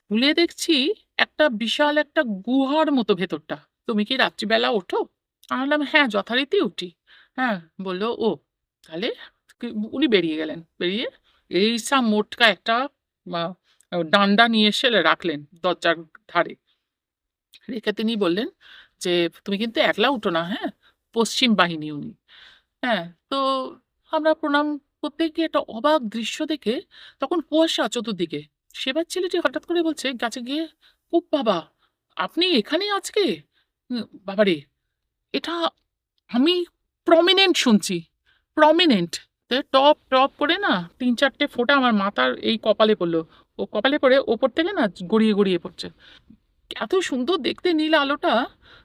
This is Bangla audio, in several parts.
খুলে দেখছি একটা বিশাল একটা গুহার মতো ভেতরটা। "তুমি কি রাত্রিবেলা ওঠো?" আমি বললাম, "হ্যাঁ, যথারীতি উঠি।" হ্যাঁ, বলল, "ও তাহলে?" কি উনি বেরিয়ে গেলেন। বেরিয়ে এইসা মোটকা একটা আ ডান্ডা নিয়ে এসে রাখলেন দরজার ধারে। রেখে তিনি বললেন যে, "তুমি কিন্তু একলা উঠো না, হ্যাঁ? পশ্চিম বাহিনী উনি।" হ্যাঁ, তো আমরা প্রণাম করতে গিয়ে একটা অবাক দৃশ্য দেখে তখন কুয়াশা চতুর্দিকে। সেবার ছেলেটি হঠাৎ করে বলছে কাছে গিয়ে, "ও বাবা! আপনি এখানে আজকে?" বাবারে! এটা আমি প্রমিনেন্ট শুনছি। প্রমিনেন্ট। টপ, টপ করে না ৩-৪ টে ফোঁটা আমার মাথার এই কপালে পড়ল। ও কপালে পড়ে ওপর থেকে না গড়িয়ে, গড়িয়ে পড়ছে। এত সুন্দর দেখতে নীল আলোটা,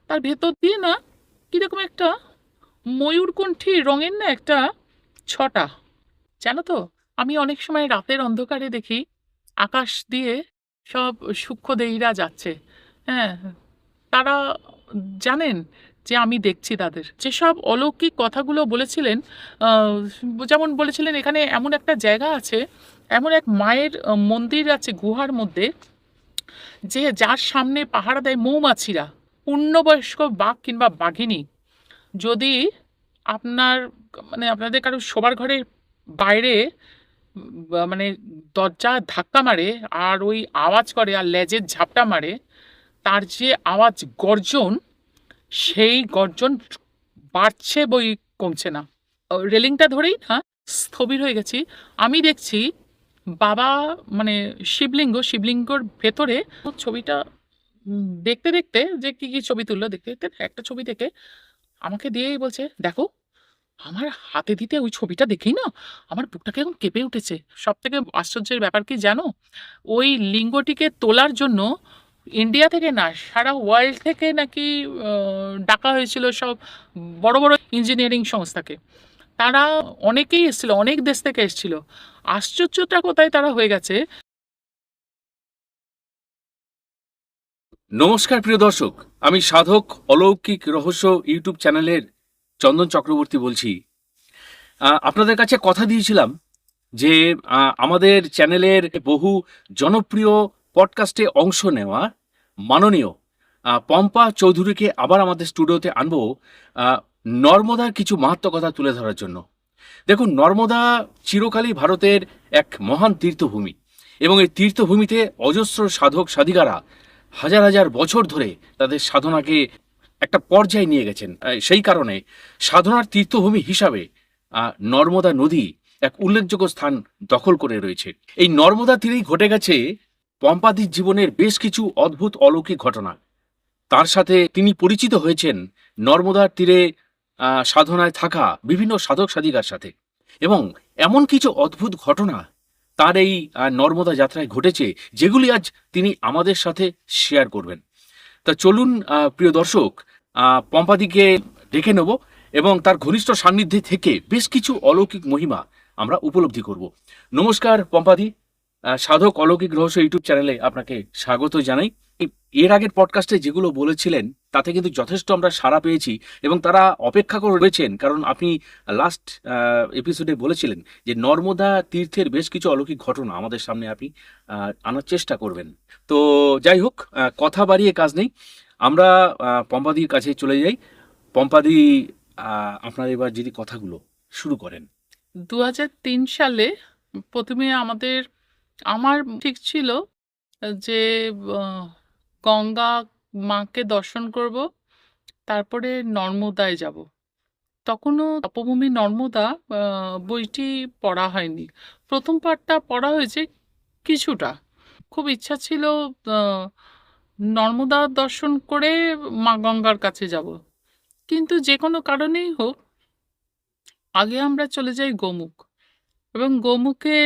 তার ভেতর দিয়ে না কিরকম একটা ময়ূরকণ্ঠী রঙের না একটা ছটা। জানো তো, আমি অনেক সময় রাতের অন্ধকারে দেখি আকাশ দিয়ে সব সূক্ষ্মদেহীরা যাচ্ছে। হ্যাঁ, তারা জানেন যে আমি দেখছি তাদের। যেসব অলৌকিক কথাগুলো বলেছিলেন, আ যেমন বলেছিলেন এখানে এমন একটা জায়গা আছে, এমন এক মায়ের মন্দির আছে গুহার মধ্যে, যার সামনে পাহারা দেয় মৌমাছিরা। পূর্ণবয়স্ক বাঘ কিংবা বাঘিনী যদি আপনার মানে আপনাদের কারো শোবার ঘরের বাইরে মানে দরজা ধাক্কা মারে আর ওই আওয়াজ করে আর লেজের ঝাপটা মারে, তার যে আওয়াজ গর্জন, সেই গর্জন বাড়ছে বই কমছে না। রেলিংটা ধরেই না স্থবির হয়ে গেছি। আমি দেখছি বাবা মানে শিবলিঙ্গর ভেতরে ছবিটা দেখতে, দেখতে যে কি ছবি তুললো দেখতে, দেখতে একটা ছবি দেখে আমাকে দিয়েই বলছে, "দেখো।" আমার হাতে দিতে ওই ছবিটা দেখেই না আমার বুকটা কিরকম কেঁপে উঠেছে। সবথেকে আশ্চর্যের ব্যাপার কি জানো? ওই লিঙ্গটিকে তোলার জন্য ইন্ডিয়া থেকে না, সারা ওয়ার্ল্ড থেকে নাকি আ ডাকা হয়েছিল সব বড়, বড় ইঞ্জিনিয়ারিং সংস্থাকে। তারা অনেকেই এসেছিল, অনেক দেশ থেকে এসেছিল। আশ্চর্যটা কোথায় তারা হয়ে গেছে। নমস্কার প্রিয় দর্শক, আমি সাধক অলৌকিক রহস্য ইউটিউব চ্যানেলের চন্দন চক্রবর্তী বলছি। আপনাদের কাছে কথা দিয়েছিলাম যে আমাদের চ্যানেলের বহু জনপ্রিয় পডকাস্টে অংশ নেওয়া মাননীয় পম্পা চৌধুরীকে আবার আমাদের স্টুডিওতে আনবো নর্মদার কিছু মাহাত্ম্য কথা তুলে ধরার জন্য। দেখুন, নর্মদা চিরকালই ভারতের এক মহান তীর্থভূমি এবং এই তীর্থভূমিতে অজস্র সাধক সাধিকারা হাজার হাজার বছর ধরে তাদের সাধনাকে একটা পর্যায়ে নিয়ে গেছেন। সেই কারণে সাধনার তীর্থভূমি হিসাবে নর্মদা নদী এক উল্লেখযোগ্য স্থান দখল করে রয়েছে। এই নর্মদা তীরেই ঘটে গেছে পম্পাদির জীবনের বেশ কিছু অদ্ভুত অলৌকিক ঘটনা। তার সাথে তিনি পরিচিত হয়েছেন নর্মদার তীরে সাধনায় থাকা বিভিন্ন সাধক সাধিকার সাথে, এবং এমন কিছু অদ্ভুত ঘটনা তার এই নর্মদা যাত্রায় ঘটেছে যেগুলি আজ তিনি আমাদের সাথে শেয়ার করবেন। তা চলুন প্রিয় দর্শক, পম্পাদিকে ডেকে নেব এবং তার ঘনিষ্ঠ সান্নিধ্যে থেকে বেশ কিছু অলৌকিক মহিমা আমরা উপলব্ধি করব। নমস্কার পম্পাদি, সাধক অলৌকিক রহস্য ইউটিউব চ্যানেলে আপনাকে স্বাগত জানাই। এর আগের পডকাস্টে যেগুলো বলেছিলেন তাতে কিন্তু যথেষ্ট আমরা সাড়া পেয়েছি এবং তারা অপেক্ষা করে রয়েছেন, কারণ আপনি লাস্ট এপিসোডে বলেছিলেন যে নর্মদা তীর্থের বেশ কিছু অলৌকিক ঘটনা আমাদের সামনে আপনি আনার চেষ্টা করবেন। তো যাই হোক, কথা বাড়িয়ে কাজ নেই, আমরা পম্পাদির কাছে চলে যাই। পম্পাদি, আপনার এবার যদি কথাগুলো শুরু করেন। ২০০৩ সালে ১ম এ আমার ঠিক ছিল যে আ গঙ্গা মাকে দর্শন করব। তারপরে নর্মদায় যাব। তখনও তপভূমি নর্মদা আ বইটি পড়া হয়নি। ১ম পার্টটা পড়া হয়েছে কিছুটা। খুব ইচ্ছা ছিল আ নর্মদা দর্শন করে মা গঙ্গার কাছে যাব। কিন্তু যেকোনো কারণেই হোক, আগে আমরা চলে যাই গোমুখ। এবং গোমুখে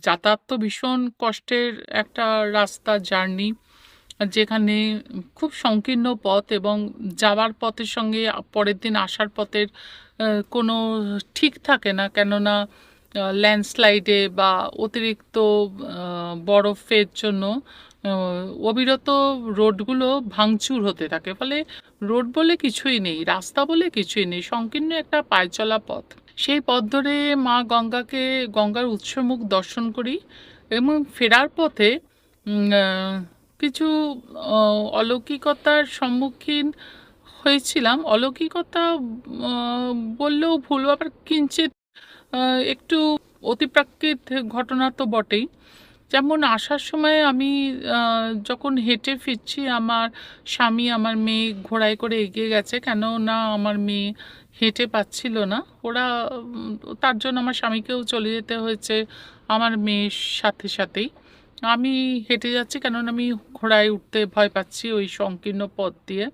যাতায়াত তো ভীষণ কষ্টের একটা রাস্তা, জার্নি। যেখানে খুব সংকীর্ণ পথ এবং যাওয়ার পথের সঙ্গে পরের দিন আসার পথের কোনো ঠিক থাকে না, কেননা ল্যান্ডস্লাইডে বা অতিরিক্ত বরফের জন্য অবিরত রোডগুলো ভাঙচুর হতে থাকে। ফলে রোড বলে কিছুই নেই, রাস্তা বলে কিছুই নেই, সংকীর্ণ একটা পায়ে চলা পথ। সেই পথ ধরে মা গঙ্গার উৎসমুখ দর্শন করি এবং ফেরার পথে কিছু অলৌকিকতার সম্মুখীন হয়েছিলাম। অলৌকিকতা বললেও ভুল, আবার কিঞ্চিৎ একটু অতিপ্রাকৃত ঘটনা তো বটেই। যেমন আসার সময় আমি যখন হেঁটে ফিরছি, আমার স্বামী আমার মেয়ে ঘোড়ায় করে এগিয়ে গেছে, কেন না আমার মেয়ে হেঁটে পাচ্ছিল না। ওরা তার জন্য আমার স্বামীকেও চলে যেতে হয়েছে আমার মেয়ের সাথে সাথেই। আমি হেঁটে যাচ্ছি, কেননা আমি ঘোড়ায় উঠতে ভয় পাচ্ছি ওই সংকীর্ণ পথ দিয়ে।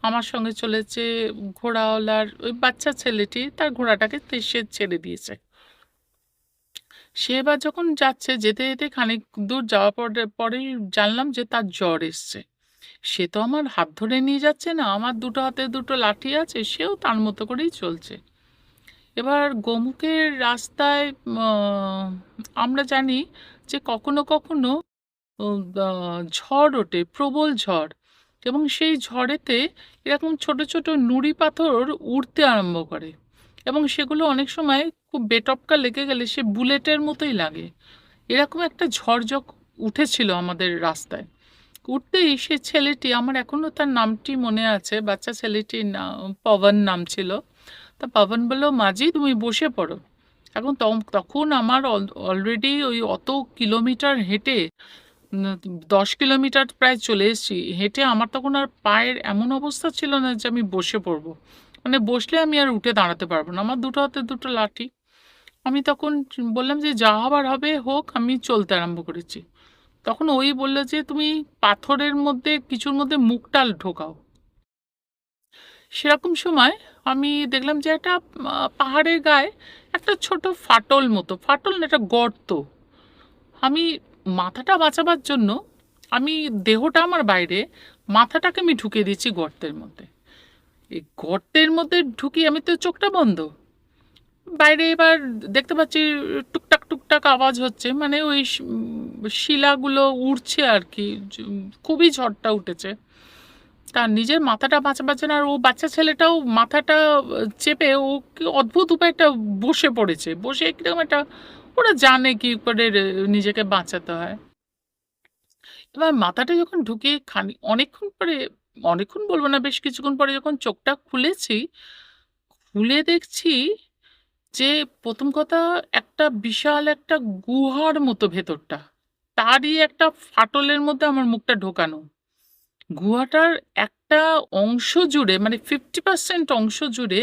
আমার সঙ্গে চলেছে ঘোড়াওয়ালার ওই বাচ্চা ছেলেটি, তার ঘোড়াটাকে সে ছেড়ে দিয়েছে। সে এবার যখন যাচ্ছে, যেতে যেতে খানিক দূর যাওয়ার পরেই জানলাম যে তার জ্বর এসছে। সে তো আমার হাত ধরে নিয়ে যাচ্ছে না, আমার দুটো হাতে দুটো লাঠি আছে, সেও তার মতো করেই চলছে। এবার গোমুখের রাস্তায় আমরা জানি যে কখনো কখনো ঝড় ওঠে, প্রবল ঝড়, এবং সেই ঝড়েতে এরকম ছোট ছোট নুড়ি পাথর উড়তে আরম্ভ করে, এবং সেগুলো অনেক সময় খুব বেটপকা লেগে গেলে সে বুলেটের মতোই লাগে। এরকম একটা ঝড় যখন উঠেছিল আমাদের রাস্তায়, উঠতেই সে ছেলেটি, আমার এখনো তার নামটি মনে আছে, বাচ্চা ছেলেটির নাম পবন নাম ছিল। তা পবন বলল, মাজি তুমি বসে পড়ো। এখন তখন আমার অলরেডি ওই অত কিলোমিটার হেঁটে 10 কিলোমিটার প্রায় চলে এসেছি হেঁটে, আমার তখন আর পায়ের এমন অবস্থা ছিল না যে আমি বসে পড়বো, মানে বসলে আমি আর উঠে দাঁড়াতে পারবো না, আমার দুটো হাতে দুটো লাঠি। আমি তখন বললাম যে যা হবার হবে হোক, আমি চলতে আরম্ভ করেছি। তখন ওই বললো যে তুমি পাথরের মধ্যে কিছুর মধ্যে মুখটা ঢোকাও। সেরকম সময় আমি দেখলাম যে একটা পাহাড়ের গায়ে একটা ছোট ফাটল মতো, ফাটল না, একটা গর্ত। আমি মাথাটা বাঁচাবার জন্য, আমি দেহটা আমার বাইরে, মাথাটাকে আমি ঢুকিয়ে দিচ্ছি গর্তের মধ্যে। এই গর্তের মধ্যে ঢুকিয়ে আমি তো চোখটা বন্ধ, বাইরে এবার দেখতে পাচ্ছি টুকটাক টুকটাক আওয়াজ হচ্ছে, মানে ওই শিলাগুলো উড়ছে আর কি। খুবই ঝড়টা উঠেছে, তার নিজের মাথাটা বাঁচাবার জন্য, আর ও বাচ্চা ছেলেটাও মাথাটা চেপে ও কি অদ্ভুত উপায় একটা বসে পড়েছে, বসে কিরকম একটা, ওরা জানে কি করে নিজেকে বাঁচাতে হয়। এবার মাথাটা যখন ঢুকিয়ে অনেকক্ষণ পরে, অনেকক্ষণ বলবো না, বেশ কিছুক্ষণ পরে যখন চোখটা খুলেছি, খুলে দেখছি যে প্রথম কথা, একটা বিশাল একটা গুহার মতো ভেতরটা, তারই একটা ফাটলের মধ্যে আমার মুখটা ঢোকানো। গুহাটার একটা অংশ জুড়ে, মানে 50% অংশ জুড়ে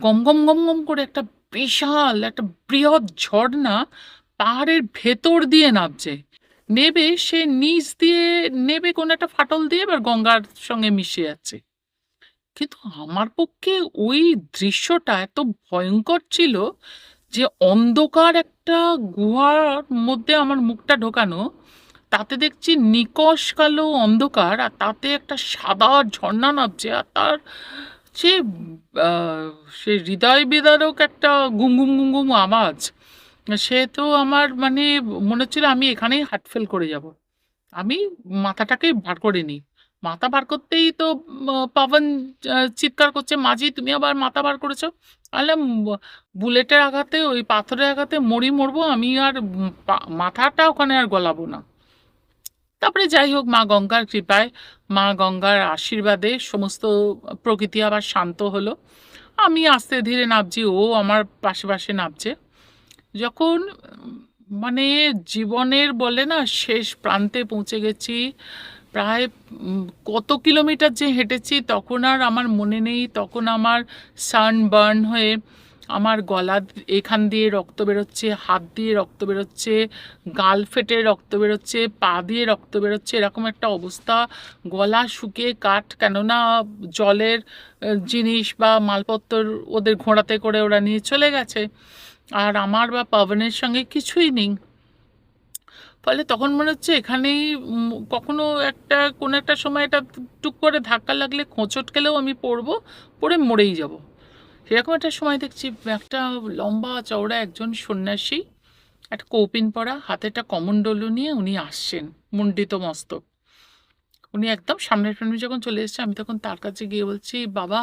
গম গম গম গম করে একটা বিশাল একটা বৃহৎ ঝর্ণা পাহাড়ের ভেতর দিয়ে নামছে। নেবে সে নিচ দিয়ে, নেবে কোনো একটা ফাটল দিয়ে, এবার গঙ্গার সঙ্গে মিশে যাচ্ছে। কিন্তু আমার পক্ষে ওই দৃশ্যটা এত ভয়ঙ্কর ছিল যে অন্ধকার একটা গুহার মধ্যে আমার মুখটা ঢোকানো, তাতে দেখছি নিকষ কালো অন্ধকার, আর তাতে একটা সাদা ঝর্ণা নামছে, আর তার সে আহ, সে হৃদয় বিদারক একটা গুম গুম গুম গুম আওয়াজ। সে তো আমার মানে মনে হচ্ছিল আমি এখানেই হার্ট ফেল করে যাব। আমি মাথাটাকে বার করে নিই, মাথা বার করতেই তো পাবন চিৎকার করছে, মাঝি তুমি আবার মাথা বার করেছো। আলাম, বুলেটের আঘাতে, ওই পাথরের আঘাতে মরবো আমি, আর মাথাটা ওখানে আর গলাবো না। তারপরে যাই হোক, মা গঙ্গার কৃপায়, মা গঙ্গার আশীর্বাদে সমস্ত প্রকৃতি আবার শান্ত হলো। আমি আস্তে ধীরে নামছি, ও আমার পাশে পাশে নামছে। যখন মানে জীবনের বলে না শেষ প্রান্তে পৌঁছে গেছি, প্রায় কত কিলোমিটার যে হেঁটেছি তখন আর আমার মনে নেই। তখন আমার সানবার্ন হয়ে আমার গলা এখান দিয়ে রক্ত বেরোচ্ছে, হাত দিয়ে রক্ত বেরোচ্ছে, গাল ফেটে রক্ত বেরোচ্ছে, পা দিয়ে রক্ত বেরোচ্ছে, এরকম একটা অবস্থা। গলা শুকিয়ে কাঠ, কেননা জলের জিনিস বা মালপত্র ওদের ঘোড়াতে করে ওরা নিয়ে চলে গেছে, আর আমার বা পাবনের সঙ্গে কিছুই নেই। ফলে তখন মনে হচ্ছে এখানেই কখনো একটা কোনো একটা সময় এটা টুক করে ধাক্কা লাগলে, খোঁচট খেলেও আমি পড়বো, পড়ে মরেই যাব। সেরকম একটা সময় দেখছি একটা লম্বা চওড়া একজন সন্ন্যাসী, একটা কৌপিন পরা, হাতে একটা কমণ্ডলু নিয়ে উনি আসছেন, মুন্ডিত মস্তক। উনি একদম সামনের সামনে যখন চলে এসেছে, আমি তখন তার কাছে গিয়ে বলছি, বাবা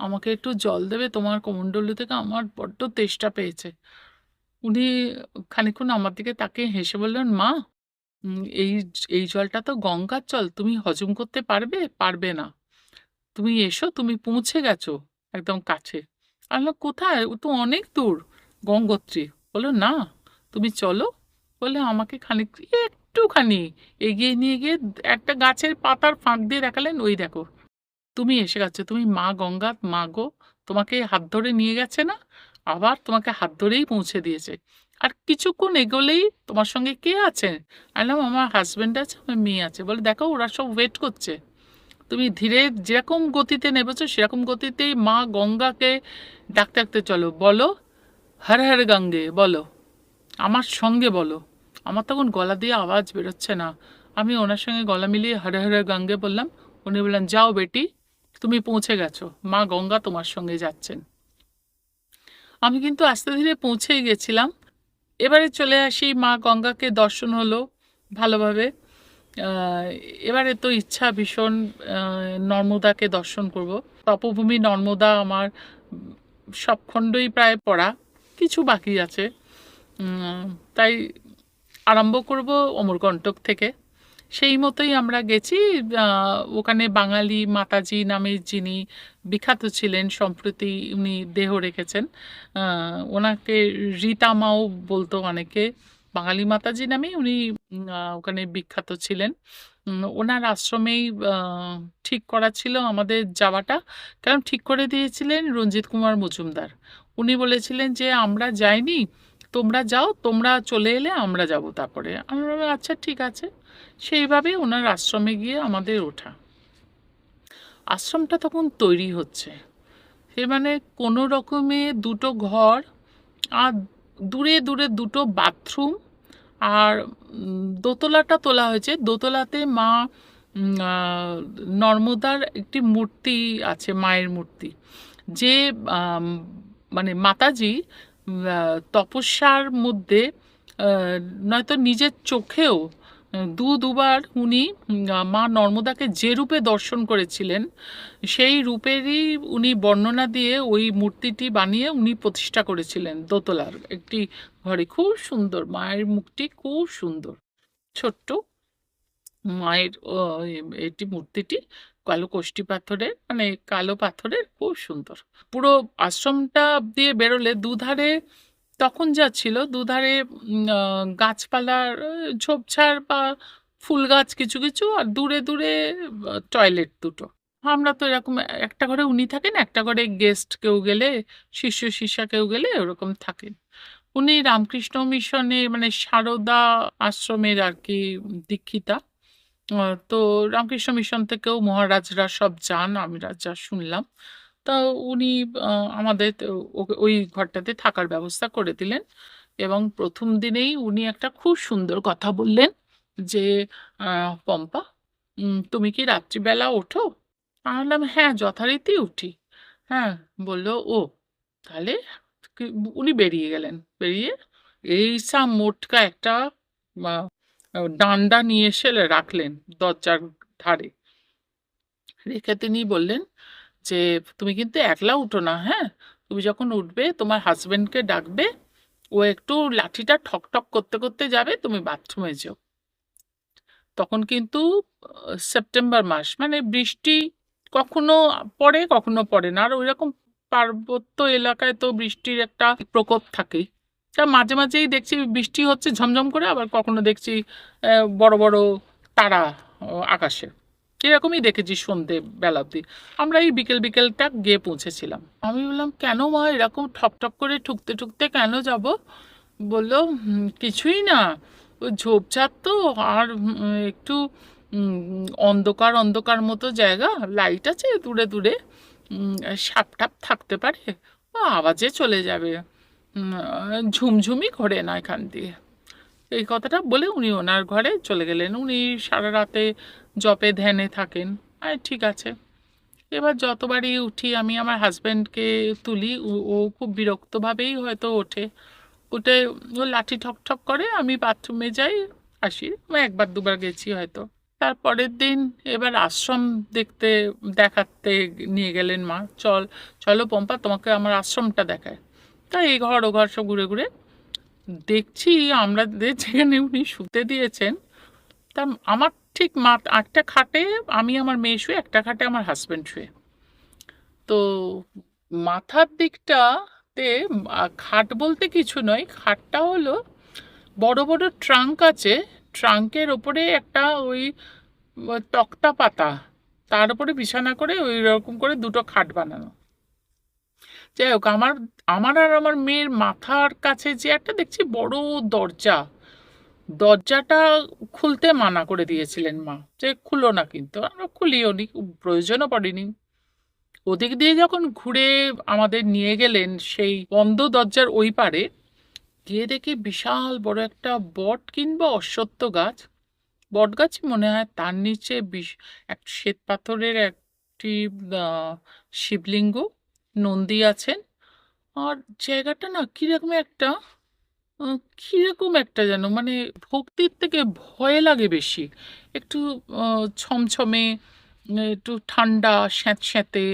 আমাকে একটু জল দেবে, তোমার কমণ্ডলু থেকে আমার বড্ড তেষ্টা পেয়েছে। উনি খানিকক্ষণ আমার দিকে তাকিয়ে হেসে বললেন, মা এই এই জলটা তো গঙ্গার জল, তুমি হজম করতে পারবে? পারবে না। তুমি এসো, তুমি পৌঁছে গেছো একদম কাছে। আমি বললাম, কোথায়? ও তো অনেক দূর, গঙ্গোত্রী। বললো, না, তুমি চলো। বলে আমাকে খানিক একটুখানি এগিয়ে নিয়ে গিয়ে একটা গাছের পাতার ফাঁক দিয়ে দেখালেন, ওই দেখো তুমি এসে গেছো, তুমি মা গঙ্গা, মা গো, তোমাকে হাত ধরে নিয়ে গেছে না, আবার তোমাকে হাত ধরেই পৌঁছে দিয়েছে। আর কিছুক্ষণ এগোলেই তোমার সঙ্গে কে আছে? আমি বললাম, আমার হাজবেন্ড আছে, আমার মেয়ে আছে। বলে, দেখো ওরা সব ওয়েট করছে, তুমি ধীরে যেরকম গতিতে নেমেছো সেরকম গতিতেই মা গঙ্গাকে ডাকতে ডাকতে চলো। বলো, হর হর গঙ্গে বলো, আমার সঙ্গে বলো। আমার তখন গলা দিয়ে আওয়াজ বেরোচ্ছে না, আমি ওনার সঙ্গে গলা মিলিয়ে হর হর গঙ্গে বললাম। উনি বললেন, যাও বেটি, তুমি পৌঁছে গেছো, মা গঙ্গা তোমার সঙ্গে যাচ্ছেন। আমি কিন্তু আস্তে ধীরে পৌঁছেই গেছিলাম। এবারে চলে আসি, মা গঙ্গাকে দর্শন হলো ভালোভাবে। আহ, এবারে তো ইচ্ছা ভীষণ নর্মদাকে দর্শন করব। তপভূমি নর্মদা আমার সব খণ্ডই প্রায় পড়া, কিছু বাকি আছে। তাই আরম্ভ করব অমরকণ্টক থেকে। সেই মতোই আমরা গেছি। ওখানে বাঙালি মাতাজি নামে যিনি বিখ্যাত ছিলেন, সম্প্রতি উনি দেহ রেখেছেন, ওনাকে রীতা মাও বলতো অনেকে। বাঙালি মাতাজি নামে উনি ওখানে বিখ্যাত ছিলেন। ওনার আশ্রমেই ঠিক করা ছিল আমাদের যাওয়াটা, কারণ ঠিক করে দিয়েছিলেন রঞ্জিত কুমার মজুমদার। উনি বলেছিলেন যে আমরা যাইনি, তোমরা যাও, তোমরা চলে এলে আমরা যাব তারপরে। আমরা বললাম, আচ্ছা ঠিক আছে। সেইভাবে ওনার আশ্রমে গিয়ে আমাদের ওঠা। আশ্রমটা তখন তৈরি হচ্ছে, সে মানে কোনো রকমে দুটো ঘর, আর দূরে দূরে দুটো বাথরুম, আর দোতলাটা তোলা হয়েছে। দোতলাতে মা নর্মদার একটি মূর্তি আছে, মায়ের মূর্তি, যে আম, মানে মাতাজি তপস্যার মধ্যে নয়তো নিজের চোখেও দুবার উনি মা নর্মদাকে যে রূপে দর্শন করেছিলেন, সেই রূপেরই উনি বর্ণনা দিয়ে ওই মূর্তিটি বানিয়ে উনি প্রতিষ্ঠা করেছিলেন দোতলার একটি ঘরে। খুব সুন্দর, মায়ের মুখটি খুব সুন্দর, ছোট্ট মায়ের এটি মূর্তিটি কালো কষ্টি পাথরের, মানে কালো পাথরের, খুব সুন্দর। পুরো আশ্রমটা দিয়ে বেরোলে দুধারে তখন যা ছিল, দুধারে গাছপালার ঝোপঝাড় বা ফুল গাছ কিছু কিছু, আর দূরে দূরে টয়লেট দুটো। আমরা তো এরকম, একটা ঘরে উনি থাকেন, একটা ঘরে গেস্ট কেউ গেলে, শিষ্য শিষ্যা কেউ গেলে ওরকম থাকেন। উনি রামকৃষ্ণ মিশনে, মানে সারদা আশ্রমের আর কি দীক্ষিতা। তো রামকৃষ্ণ মিশন থেকেও মহারাজরা সব যান, আমরা যা শুনলাম। তা উনি আমাদের ওই ঘরটাতে থাকার ব্যবস্থা করে দিলেন। এবং প্রথম দিনেই উনি একটা খুব সুন্দর কথা বললেন যে, পম্পা, তুমি কি রাত্রিবেলা ওঠো? আমি বললাম, হ্যাঁ, যথারীতি উঠি। হ্যাঁ। বললো, ও, তাহলে উনি বেরিয়ে গেলেন। বেরিয়ে এই সা মোটকা একটা ডান্ডা নিয়ে এসে রাখলেন দরজার ধারে। রেখে তিনি বললেন যে, তুমি কিন্তু একলা উঠো না, হ্যাঁ, তুমি যখন উঠবে তোমার হাজবেন্ডকে ডাকবে, ও একটু লাঠিটা ঠক ঠক করতে করতে যাবে, তুমি বাথরুমে যেও। তখন কিন্তু সেপ্টেম্বর মাস, মানে বৃষ্টি কখনো পড়ে কখনো পড়ে না, আর ওইরকম পার্বত্য এলাকায় তো বৃষ্টির একটা প্রকোপ থাকে। তা মাঝে মাঝেই দেখছি বৃষ্টি হচ্ছে ঝমঝম করে, আবার কখনো দেখছি বড় বড় তারা আকাশে। এরকমই দেখেছি সন্ধে বেলা অব্দি। আমরা এই বিকেল বিকেলটা গিয়ে পৌঁছেছিলাম। আমি বললাম, কেন মা এরকম ঠক ঠক করে ঠুকতে ঠুকতে কেন যাব? বললো, কিছুই না, ওই ঝোপঝাড় তো, আর একটু অন্ধকার অন্ধকার মতো জায়গা, লাইট আছে দূরে দূরে, সাপ টাপ থাকতে পারে, ও আওয়াজে চলে যাবে, ঝুমঝুমি করে না এখান দিয়ে। এই কথাটা বলে উনি ওনার ঘরে চলে গেলেন। উনি সারা রাতে জপে ধ্যানে থাকেন। আর ঠিক আছে। এবার যতবারই উঠি আমি আমার হাজব্যান্ডকে তুলি, ও খুব বিরক্তভাবেই হয়তো ওঠে। উঠে ও লাঠি ঠক ঠক করে, আমি বাথরুমে যাই, আসি। একবার দুবার গেছি হয়তো। তারপরের দিন এবার আশ্রম দেখাতে নিয়ে গেলেন মা। চলো পম্পা, তোমাকে আমার আশ্রমটা দেখায়। তাই এই ঘর ও ঘর সব ঘুরে ঘুরে দেখছি, আমাদের যেখানে উনি শুতে দিয়েছেন তা আমার ঠিক একটা খাটে আমি আমার মেয়ে শুয়ে, একটা খাটে আমার হাজবেন্ড শুয়ে। তো মাথার দিকটাতে খাট বলতে কিছু নয়, খাটটা হলো বড় বড় ট্রাঙ্ক আছে, ট্রাঙ্কের ওপরে একটা ওই তক্তা পাতা, তার উপরে বিছানা করে ওই রকম করে দুটো খাট বানানো। যাই হোক, আমার আমার আর আমার মেয়ের মাথার কাছে যে একটা দেখছি বড় দরজা, দরজাটা খুলতে মানা করে দিয়েছিলেন মা, যে খুলো না, কিন্তু আমরা খুলিও নি, প্রয়োজনও পড়েনি। ওদিক দিয়ে যখন ঘুরে আমাদের নিয়ে গেলেন সেই বন্ধ দরজার ওই পারে, গিয়ে দেখি বিশাল বড় একটা বট কিংবা অশ্বত্থ গাছ, বট গাছই মনে হয়, তার নিচে এক শ্বেত পাথরের একটি শিবলিঙ্গ, নন্দী আছেন। আর জায়গাটা না কিরকম একটা কিরকম একটা যেন, মানে ভক্তির থেকে ভয় লাগে বেশি, একটু ছমছমে, একটু ঠান্ডা স্যাঁতস্যাঁতে,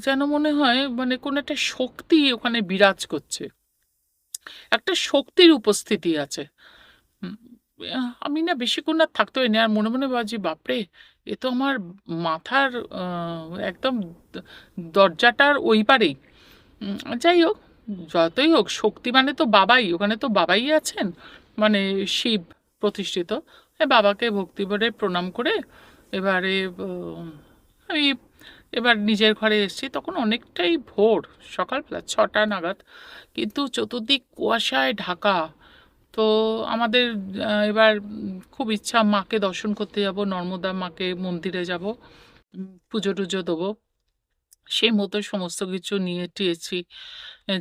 যেন মনে হয় মানে কোনো একটা শক্তি ওখানে বিরাজ করছে, একটা শক্তির উপস্থিতি আছে। হুম, আমি না বেশিক্ষণ আর থাকতে পারিনি, আর মনে মনে ভাবছি বাপরে, এ তো আমার মাথার একদম দরজাটার ওই পারেই। যাই হোক, যতই হোক শক্তি মানে তো বাবাই, ওখানে তো বাবাই আছেন, মানে শিব প্রতিষ্ঠিত। বাবাকে ভক্তি ভরে প্রণাম করে এবারে আমি এবার নিজের ঘরে এসেছি, তখন অনেকটাই ভোর, সকালবেলা 6টা নাগাদ, কিন্তু চতুর্দিক কুয়াশায় ঢাকা। তো আমাদের এবার খুব ইচ্ছা মাকে দর্শন করতে যাব, নর্মদা মাকে মন্দিরে যাব, পুজো টুজো দেবো, সেই মতো সমস্ত কিছু নিয়ে টিয়েছি,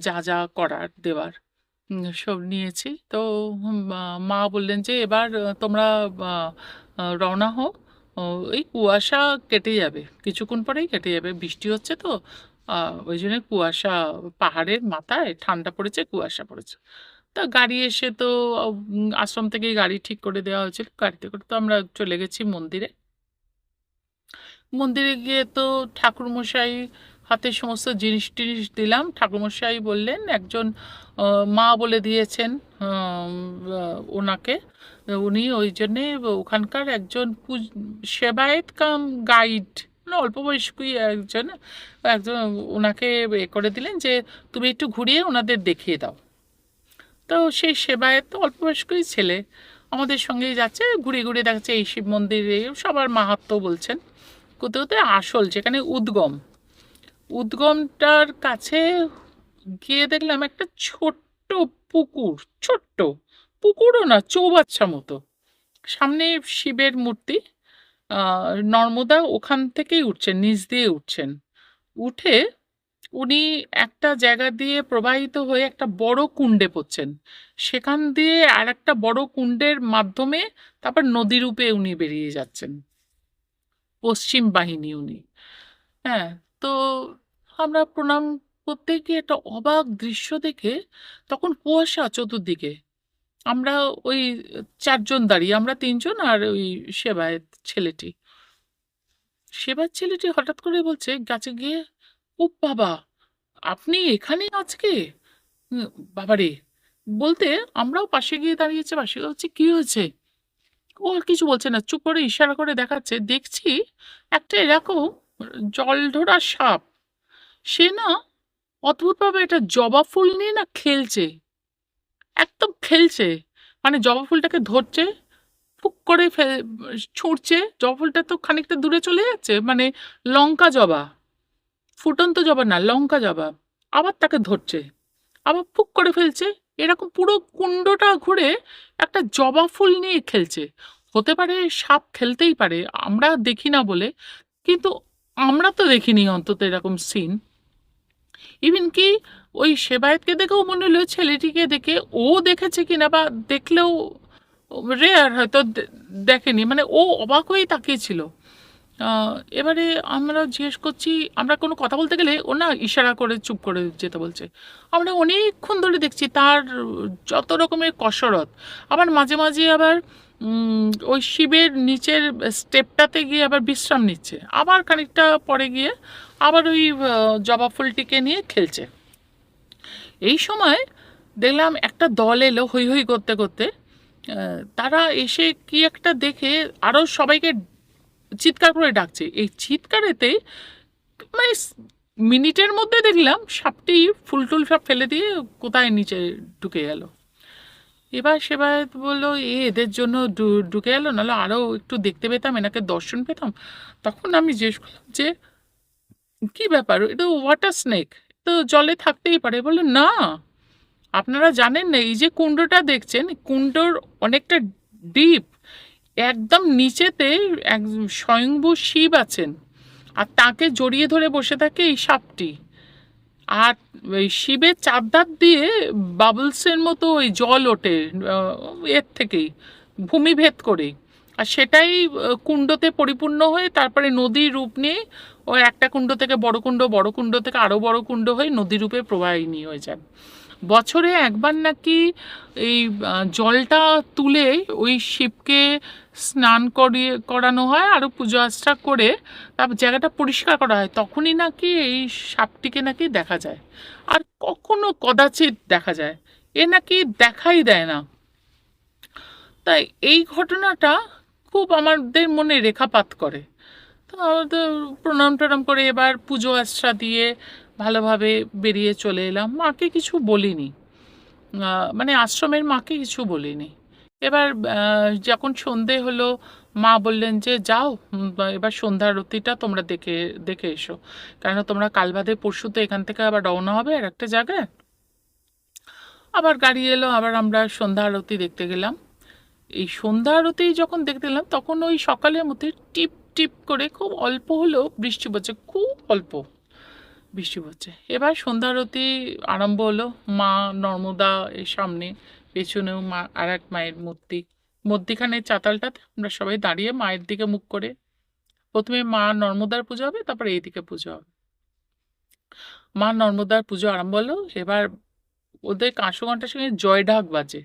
যা যা করার দেওয়ার সব নিয়েছি। তো মা বললেন যে এবার তোমরা রওনা হও, এই কুয়াশা কেটে যাবে, কিছুক্ষণ পরেই কেটে যাবে, বৃষ্টি হচ্ছে তো, ওই জন্য কুয়াশা, পাহাড়ের মাথায় ঠান্ডা পড়েছে, কুয়াশা পড়েছে। তা গাড়ি এসে তো আশ্রম থেকেই গাড়ি ঠিক করে দেওয়া হয়েছিল, গাড়িতে করে তো আমরা চলে গেছি মন্দিরে। মন্দিরে গিয়ে তো ঠাকুরমশাই হাতে সমস্ত জিনিস টিনিস দিলাম, ঠাকুরমশাই বললেন একজন মা বলে দিয়েছেন ওনাকে, উনি ওই জন্যে ওখানকার একজন সেবায়েত কাম গাইড, মানে অল্প বয়স্কই একজন, একজন ওনাকে এ করে দিলেন যে তুমি একটু ঘুরিয়ে ওনাদের দেখিয়ে দাও। তো সেই সেবায়েত তো অল্প বয়স্কই ছেলে, আমাদের সঙ্গেই যাচ্ছে, ঘুরে ঘুরে দেখাচ্ছে এই শিব মন্দিরে, সবার মাহাত্ম্য বলছেন। কোথাও কোথাও আসল যেখানে উদ্গম, উদ্গমটার কাছে গিয়ে দেখলাম একটা ছোট্ট পুকুর, ছোট্ট পুকুরও না, চৌবাচ্চা মতো, সামনে শিবের মূর্তি, নর্মদা ওখান থেকেই উঠছেন, নিচ দিয়ে উঠছেন, উঠে উনি একটা জায়গা দিয়ে প্রবাহিত হয়ে একটা বড় কুণ্ডে পড়ছেন, সেখান দিয়ে আর একটা বড় কুণ্ডের মাধ্যমে তারপর নদী রূপে উনি বেরিয়ে যাচ্ছেন, পশ্চিম বাহিনী উনি। হ্যাঁ, তো আমরা প্রণাম করতে গিয়ে একটা অবাক দৃশ্য দেখে, তখন কুয়াশা চতুর্দিকে, আমরা ওই 4জন দাঁড়িয়ে, আমরা 3জন আর ওই সেবায়েত ছেলেটি, সেবার ছেলেটি হঠাৎ করে বলছে গাছে গিয়ে, ও বাবা, আপনি এখানে আজকে? উম, বাবারে, বলতে আমরাও পাশে গিয়ে দাঁড়িয়েছে, পাশে হচ্ছে কি হয়েছে, ও আর কিছু বলছে না, চুপ করে ইশারা করে দেখাচ্ছে, দেখছি একটা এরকম জলঢোড়া সাপ, সে না অদ্ভুতভাবে এটা জবা ফুল নিয়ে না খেলছে, একদম খেলছে, মানে জবা ফুলটাকে ধরছে, ফুক করে ছুঁড়ছে, জবা ফুলটা তো খানিকটা দূরে চলে যাচ্ছে, মানে লঙ্কা জবা, ফুটন্ত জবা না, লঙ্কা জবা, আবার তাকে ধরছে, আবার ফুক করে ফেলছে, এরকম পুরো কুণ্ডটা ঘুরে একটা জবা ফুল নিয়ে খেলছে। হতে পারে সাপ খেলতেই পারে, আমরা দেখি না বলে, কিন্তু আমরা তো দেখিনি অন্তত এরকম সিন। ইভেন কি ওই সেবায়েতকে দেখেও মনে হলো ছেলেটিকে দেখে ও দেখেছে কিনা, বা দেখলেও রেয়ার হয়তো দেখেনি, মানে ও অবাক হয়েই তাকিয়েছিল। এবারে আমরা জিজ্ঞেস করছি, আমরা কোনো কথা বলতে গেলে ও না ইশারা করে চুপ করে যেতে বলছে, আমরা অনেকক্ষণ ধরে দেখছি তার যত রকমের কসরত, আবার মাঝে মাঝে আবার ওই শিবের নিচের স্টেপটাতে গিয়ে আবার বিশ্রাম নিচ্ছে, আবার খানিকটা পরে গিয়ে আবার ওই জবা ফুলটিকে নিয়ে খেলছে। এই সময় দেখলাম একটা দল এলো হৈ হৈ করতে করতে, তারা এসে কি একটা দেখে আরো সবাইকে চিৎকার করে ডাকছে। এই চিৎকারেতে মানে মিনিটের মধ্যে দেখলাম সাপটি ফুলটুল সব ফেলে দিয়ে কোথায় নিচে ঢুকে গেল। এবার সেবায়ত বললো, এদের জন্য ঢুকে গেল, নাহলে আরো একটু দেখতে পেতাম, এনাকে দর্শন পেতাম। তখন আমি জিজ্ঞেস করলাম যে কি ব্যাপার, এটা ওয়াটার স্নেক, তো জলে থাকতেই পারে। বললো না, আপনারা জানেন না, এই যে কুণ্ডটা দেখছেন, কুণ্ডর অনেকটা ডিপ, একদম নিচেতে এক স্বয়ংভূ শিব আছেন, আর তাকে জড়িয়ে ধরে বসে থাকে এই সাপটি। আর ওই শিবের চারধার দিয়ে বাবলসের মতো ওই জল ওঠে এর থেকেই, ভূমিভেদ করে। আর সেটাই কুণ্ডতে পরিপূর্ণ হয়ে তারপরে নদীর রূপ নিয়ে ওই একটা কুণ্ড থেকে বড় কুণ্ড, বড় কুণ্ড থেকে আরও বড় কুণ্ড হয়ে নদী রূপে প্রবাহিনী হয়ে যায়। বছরে একবার নাকি এই জলটা তুলে ওই শিবকে স্নান করানো হয়, আরও পুজো আর্চা করে তারপর জায়গাটা পরিষ্কার করা হয়, তখনই নাকি এই সাপটিকে নাকি দেখা যায়। আর কখনো কদাচিৎ দেখা যায়, এ নাকি দেখাই দেয় না। তাই এই ঘটনাটা খুব আমাদের মনে রেখাপাত করে। তো আমাদের প্রণাম টনাম করে এবার পুজো আশ্রা দিয়ে ভালোভাবে বেরিয়ে চলে এলাম। মাকে কিছু বলিনি, মানে আশ্রমের মাকে কিছু বলিনি। এবার যখন সন্ধে হলো, মা বললেন যে যাও, এবার সন্ধ্যা আরতিটা তোমরা দেখে দেখে এসো, কেন তোমরা কাল বাদে পরশু তো এখান থেকে আবার রওনা হবে আর একটা জায়গায়। আবার গাড়ি এলো, আবার আমরা সন্ধ্যা আরতি দেখতে গেলাম। এই সন্ধ্যা আরতি যখন দেখতে গেলাম তখন ওই সকালের মধ্যে টিপ টিপ করে খুব অল্প হলেও বৃষ্টি পড়ছে, খুব অল্প বৃষ্টি পড়ছে। এবার সন্ধ্যা আরতি আরম্ভ হলো। মা নর্মদা এর সামনে, পেছনেও মা আর এক মায়ের মূর্তি, মধ্যিখানে চাতালটাতে আমরা সবাই দাঁড়িয়ে মায়ের দিকে মুখ করে, প্রথমে মা নর্মদার পুজো হবে, তারপরে এইদিকে পুজো হবে। মা নর্মদার পুজো আরম্ভ হলো। এবার ওদের কাঁসো ঘন্টার সঙ্গে জয় ঢাক বাজে।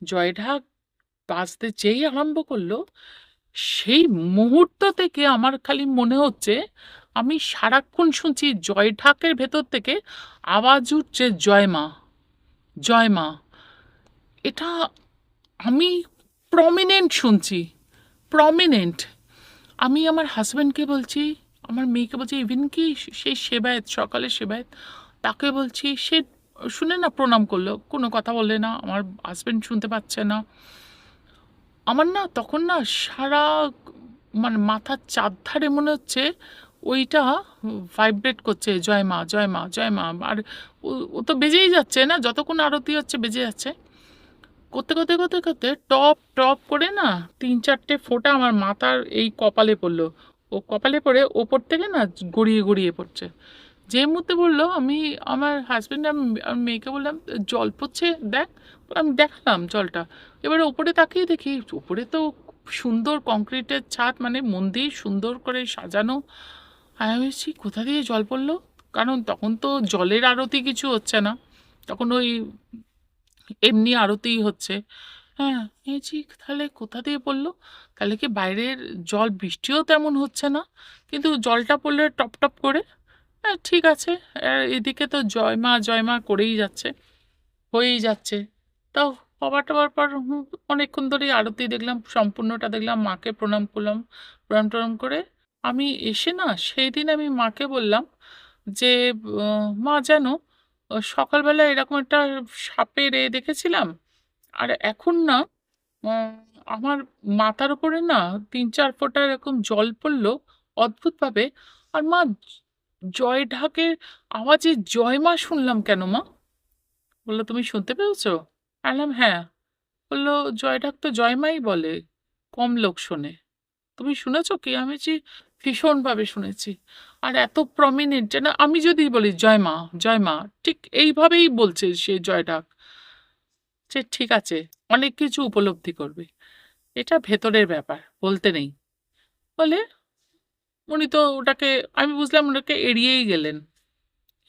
জয় ঢাক বাজতে যেই আরম্ভ করলো, সেই মুহূর্ত থেকে আমার খালি মনে হচ্ছে আমি সারাক্ষণ শুনছি জয় ঢাকের ভেতর থেকে আওয়াজ উঠছে জয় মা, জয় মা। এটা আমি প্রমিনেন্ট শুনছি, প্রমিনেন্ট। আমি আমার হাজব্যান্ডকে বলছি, আমার মেয়েকে বলছি, ইভিন কি সেই সেবায়েত, সকালে সেবায়েত, তাকে বলছি, সে শুনে না প্রণাম করলো, কোনো কথা বললে না, আমার হাজব্যান্ড শুনতে পাচ্ছে না। আমার না তখন না সারা মানে মাথার চারধারে মনে হচ্ছে ওইটা ভাইব্রেট করছে, জয় মা, জয় মা, জয় মা। আর ও তো বেজেই যাচ্ছে না, যতক্ষণ আরতি হচ্ছে বেজে যাচ্ছে। করতে করতে করতে করতে টপ টপ করে না 3-4টে ফোঁটা আমার মাথার এই কপালে পড়লো। ও কপালে পড়ে ওপর থেকে না গড়িয়ে গড়িয়ে পড়ছে। যে মুহূর্তে বললো, আমি আমার হাজব্যান্ড আমি মেয়েকে বললাম জল পড়ছে দেখ। আমি দেখালাম জলটা। এবারে ওপরে তাকিয়ে দেখি ওপরে তো খুব সুন্দর কংক্রিটের ছাদ, মানে মন্দির সুন্দর করে সাজানো। আমি ভাবছি কোথা দিয়ে জল পড়লো, কারণ তখন তো জলের আরতি কিছু হচ্ছে না, তখন ওই এমনি আরতিই হচ্ছে। হ্যাঁ, ভেবেছি তাহলে কোথা দিয়ে পড়লো, তাহলে কি বাইরের জল, বৃষ্টিও তেমন হচ্ছে না কিন্তু জলটা পড়লে টপ টপ করে। হ্যাঁ ঠিক আছে, এদিকে তো জয় মা করেই যাচ্ছে, হয়েই যাচ্ছে। তাও হবার টবার পর অনেকক্ষণ ধরেই আরতি দেখলাম, সম্পূর্ণটা দেখলাম, মাকে প্রণাম করলাম। প্রণাম টনাম করে আমি এসে না সেই দিন আমি মাকে বললাম যে মা জানো, সকালবেলা এরকম একটা সাপের দেখেছিলাম, আর এখন না উম, আমার মাথার উপরে না 3-4 ফোঁটা এরকম জল পড়লো অদ্ভুতভাবে। আর মা, জয় ঢাকের আওয়াজে জয় মা শুনলাম কেন মা? বললো তুমি শুনতে পেয়েছো? বললাম হ্যাঁ। বললো জয় ঢাক তো জয় মাই বলে, কম লোক শোনে, তুমি শুনেছো কি? আমি বলছি ভীষণভাবে শুনেছি। আর এত প্রমিনেন্ট যেন আমি যদি বলি জয় মা, জয় মা, ঠিক এইভাবেই বলছে সে জয় ডাক। সে ঠিক আছে, অনেক কিছু উপলব্ধি করবে, এটা ভেতরের ব্যাপার, বলতে নেই। বলে উনি তো ওটাকে, আমি বুঝলাম ওটাকে এড়িয়েই গেলেন।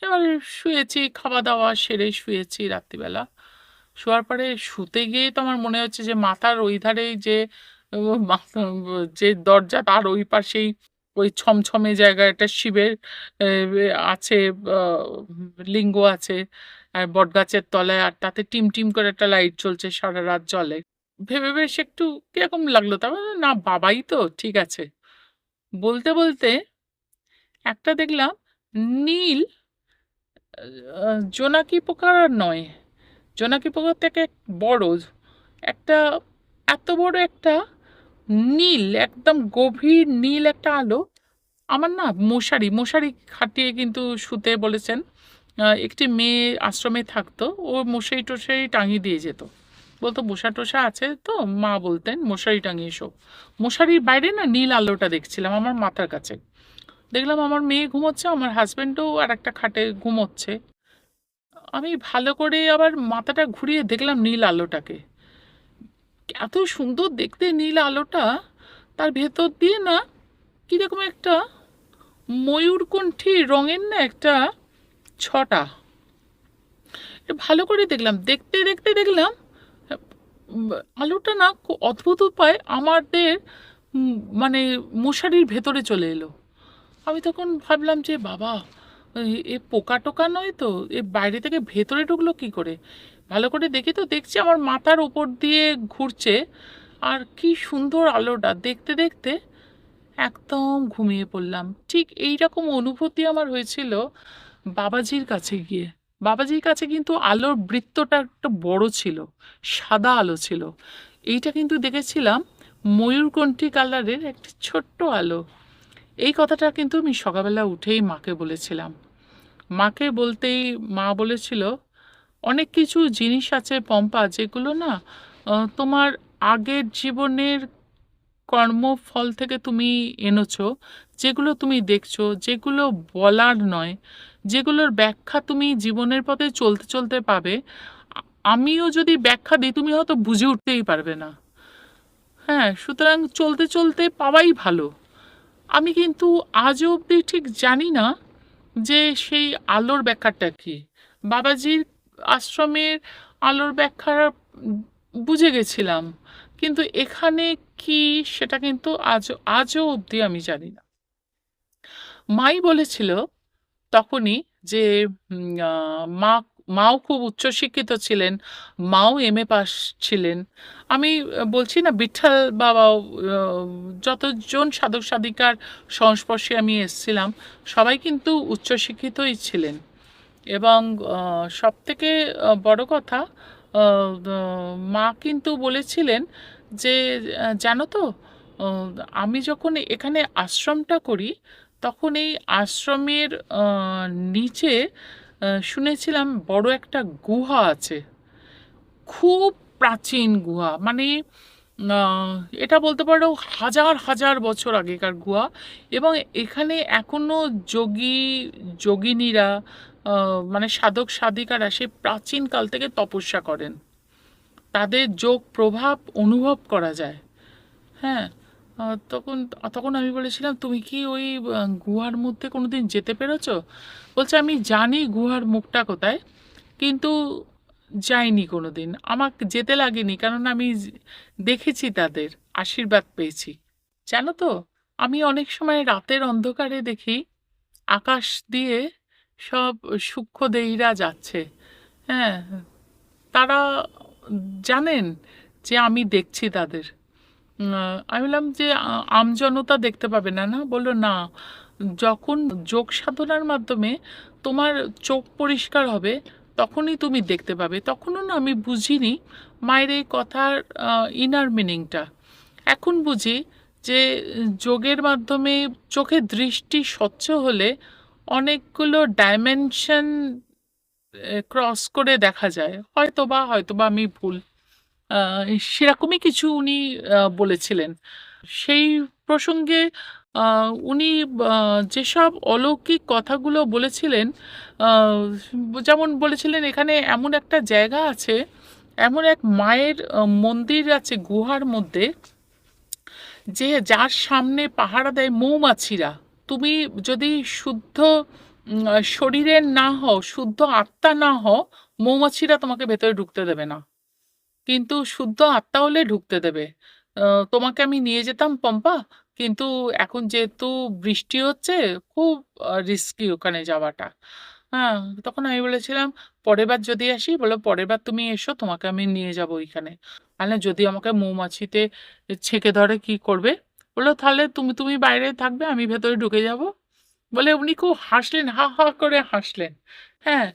এবারে শুয়েছি, খাওয়া দাওয়া সেরে শুয়েছি রাত্রিবেলা। শোয়ার পরে শুতে গিয়ে তো আমার মনে হচ্ছে যে মাথার ওই ধারেই যে যে দরজা, তার ওই পাশেই ওই ছমছমে জায়গায় একটা শিবের আছে, লিঙ্গ আছে, আর বটগাছের তলায়, আর তাতে টিম টিম করে একটা লাইট জ্বলছে, সারা রাত জ্বলে। ভেবে বেশ একটু কিরকম লাগলো, তারপর না বাবাই তো, ঠিক আছে। বলতে বলতে একটা দেখলাম নীল, জোনাকি পোকার নয়, জোনাকি পোকার থেকে বড় একটা, এত বড় একটা নীল, একদম গভীর নীল একটা আলো। আমার না মশারি মশারি খাটিয়ে কিন্তু শুতে বলেছেন। একটি মেয়ে আশ্রমে থাকতো, ও মশারি টশারি টাঙিয়ে দিয়ে যেত, বলতো বসা টসা আছে তো, মা বলতেন মশারি টাঙিয়ে শো। মশারির বাইরে না নীল আলোটা দেখছিলাম আমার মাথার কাছে। দেখলাম আমার মেয়ে ঘুমোচ্ছে, আমার হাজবেন্ডও আর একটা খাটে ঘুমোচ্ছে। আমি ভালো করে আবার মাথাটা ঘুরিয়ে দেখলাম নীল আলোটাকে, এত সুন্দর দেখতে নীল আলোটা। তার ভেতর দিয়ে না কিরকম একটা ময়ূরকণ্ঠী রঙের না একটা ছটা। ভালো করে দেখলাম, দেখতে দেখতে দেখলাম উম, আলোটা না খুব অদ্ভুত উপায় আমাদের মানে মশারির ভেতরে চলে এলো। আমি তখন ভাবলাম যে বাবা, এ পোকা টোকা নয় তো, এ বাইরে থেকে ভেতরে ঢুকলো কি করে। ভালো করে দেখি তো দেখছি আমার মাথার উপর দিয়ে ঘুরছে। আর কি সুন্দর আলোটা, দেখতে দেখতে একদম ঘুমিয়ে পড়লাম। ঠিক এই রকম অনুভূতি আমার হয়েছিল বাবাজির কাছে গিয়ে। বাবাজির কাছে কিন্তু আলোর বৃত্তটা একটা বড় ছিল, সাদা আলো ছিল। এইটা কিন্তু দেখেছিলাম ময়ূরকণ্ঠী কালারের একটি ছোট্ট আলো। এই কথাটা কিন্তু আমি সকালবেলা উঠেই মাকে বলেছিলাম। মাকে বলতেই মা বলেছিল, অনেক কিছু জিনিস আছে পম্পা, যেগুলো না তোমার আগের জীবনের কর্মফল থেকে তুমি এনেছো, যেগুলো তুমি দেখছো, যেগুলো বলার নয়, যেগুলোর ব্যাখ্যা তুমি জীবনের পথে চলতে চলতে পাবে। আমিও যদি ব্যাখ্যা দিই তুমি হয়তো বুঝে উঠতেই পারবে না। হ্যাঁ, সুতরাং চলতে চলতে পাওয়াই ভালো। আমি কিন্তু আজও অবধি ঠিক জানি না যে সেই আলোর ব্যাখ্যাটা কি। বাবাজির আশ্রমের আলোর ব্যাখ্যা বুঝে গেছিলাম, কিন্তু এখানে কি সেটা কিন্তু আজও অবধি আমি জানি না। মাই বলেছিল তখনই যে মা, মাও খুব উচ্চশিক্ষিত ছিলেন, মাও এমএ পাস ছিলেন। আমি বলছি না বিঠ্ঠল বাবাও, যতজন সাধক সাধিকার সংস্পর্শে আমি এসেছিলাম সবাই কিন্তু উচ্চশিক্ষিতই ছিলেন। এবং সব থেকে বড় কথা, মা কিন্তু বলেছিলেন যে জানো তো, আহ, আমি যখন এখানে আশ্রমটা করি তখন এই আশ্রমের নিচে শুনেছিলাম বড় একটা গুহা আছে, খুব প্রাচীন গুহা, মানে আহ, এটা বলতে পারো হাজার হাজার বছর আগেকার গুহা। এবং এখানে এখনো যোগী যোগিনীরা, মানে সাধক সাধিকারা সেই প্রাচীনকাল থেকে তপস্যা করেন, তাদের যোগ প্রভাব অনুভব করা যায়। হ্যাঁ, তখন তখন আমি বলেছিলাম তুমি কি ওই গুহার মধ্যে কোনোদিন যেতে পেরেছো? বলছে আমি জানি গুহার মুখটা কোথায়, কিন্তু যাইনি কোনোদিন, আমাকে যেতে লাগেনি, কারণ আমি দেখেছি তাদের আশীর্বাদ পেয়েছি। জানো তো, আমি অনেক সময় রাতের অন্ধকারে দেখি আকাশ দিয়ে সব সূক্ষ্মদেহীরা যাচ্ছে। হ্যাঁ, তারা জানেন যে আমি দেখছি তাদের। আমি বললাম যে আমজনতা দেখতে পাবে না? না, বললো না, যখন যোগ সাধনার মাধ্যমে তোমার চোখ পরিষ্কার হবে তখনই তুমি দেখতে পাবে। তখনও না আমি বুঝিনি মায়ের এই কথার ইনার মিনিংটা। এখন বুঝি যে যোগের মাধ্যমে চোখের দৃষ্টি স্বচ্ছ হলে অনেকগুলো ডাইমেনশন ক্রস করে দেখা যায়। হয়তোবা আমি ভুল, আহ, সেরকমই কিছু উনি বলেছিলেন। সেই প্রসঙ্গে উনি যেসব অলৌকিক কথাগুলো বলেছিলেন, আহ, যেমন বলেছিলেন এখানে এমন একটা জায়গা আছে, এমন এক মায়ের মন্দির আছে গুহার মধ্যে, যে যার সামনে পাহারা দেয় মৌমাছিরা। তুমি যদি শুদ্ধ শরীরের না হও, শুদ্ধ আত্মা না হও, মৌমাছিরা তোমাকে ভেতরে ঢুকতে দেবে না, কিন্তু শুদ্ধ আত্মা হলে ঢুকতে দেবে। তোমাকে আমি নিয়ে যেতাম পম্পা, কিন্তু এখন যেহেতু বৃষ্টি হচ্ছে, খুব রিস্কি ওখানে যাওয়াটা। হ্যাঁ, তখন আমি বলেছিলাম, "পরের বার যদি আসি" বললো, "পরের বার তুমি এসো, তোমাকে আমি নিয়ে যাবো ওইখানে।" বললাম, "যদি আমাকে মৌমাছিতে ছেঁকে ধরে কি করবে?" বললো, "তাহলে তুমি বাইরে থাকবে, আমি ভেতরে ঢুকে যাবো।" বলে উনি খুব হাসলেন, হা, হা করে হাসলেন। হ্যাঁ?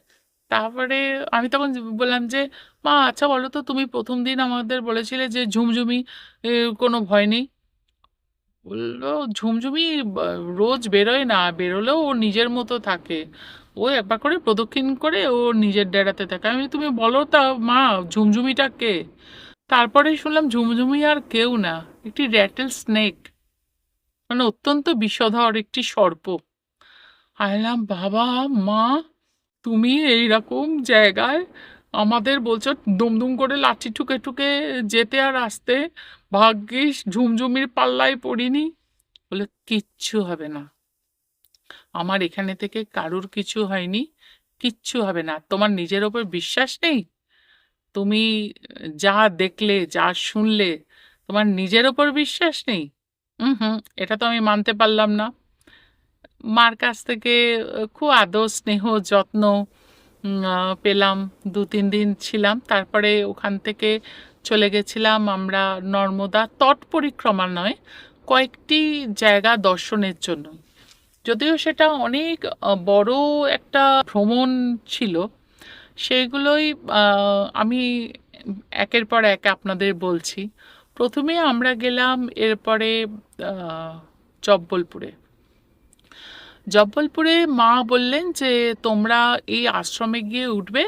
তারপরে আমি তখন বললাম যে, "মা আচ্ছা বলো তো তুমি ১ম দিন আমাদের বলেছিলে যে ঝুমঝুমি কোনো ভয় নেই।" বলল, "ঝুমঝুমি বা রোজ বেরোয় না, বেরোলেও ও নিজের মতো থাকে। ও একবার করে প্রদক্ষিণ করে ও নিজের ডেরাতে থাকে।" আমি বলি, "তুমি বলো তা মা ঝুমঝুমিটা কে?" তারপরেই শুনলাম ঝুমঝুমি আর কেউ না, একটি র্যাটেল স্নেক, মানে অত্যন্ত বিষধর একটি সর্প। আমি বললাম, "বাবা, মা তুমি এইরকম জায়গায় আমাদের বলছো দুমদুম করে লাঠি ঠুকে ঠুকে যেতে আর আসতে, ভাগ্যিস ঝুমঝুমির পাল্লায় পড়িনি।" বলে, "কিচ্ছু হবে না, আমার এখানে থেকে কারুর কিছু হয়নি, কিচ্ছু হবে না। তোমার নিজের ওপর বিশ্বাস নেই? তুমি যা দেখলে যা শুনলে, তোমার নিজের ওপর বিশ্বাস নেই? হুম, এটা তো আমি মানতে পারলাম না।" মার কাছ থেকে খুব আদর স্নেহ যত্ন পেলাম। ২-৩ দিন ছিলাম, তারপরে ওখান থেকে চলে গেছিলাম আমরা নর্মদা তট পরিক্রমা নয়, কয়েকটি জায়গা দর্শনের জন্য। যদিও সেটা অনেক বড় একটা ভ্রমণ ছিল। সেগুলোই আমি একের পর এক আপনাদের বলছি। প্রথমে আমরা গেলাম এরপরে আহ, জব্বলপুরে। জব্বলপুরে মা বললেন যে তোমরা এই আশ্রমে গিয়ে উঠবে।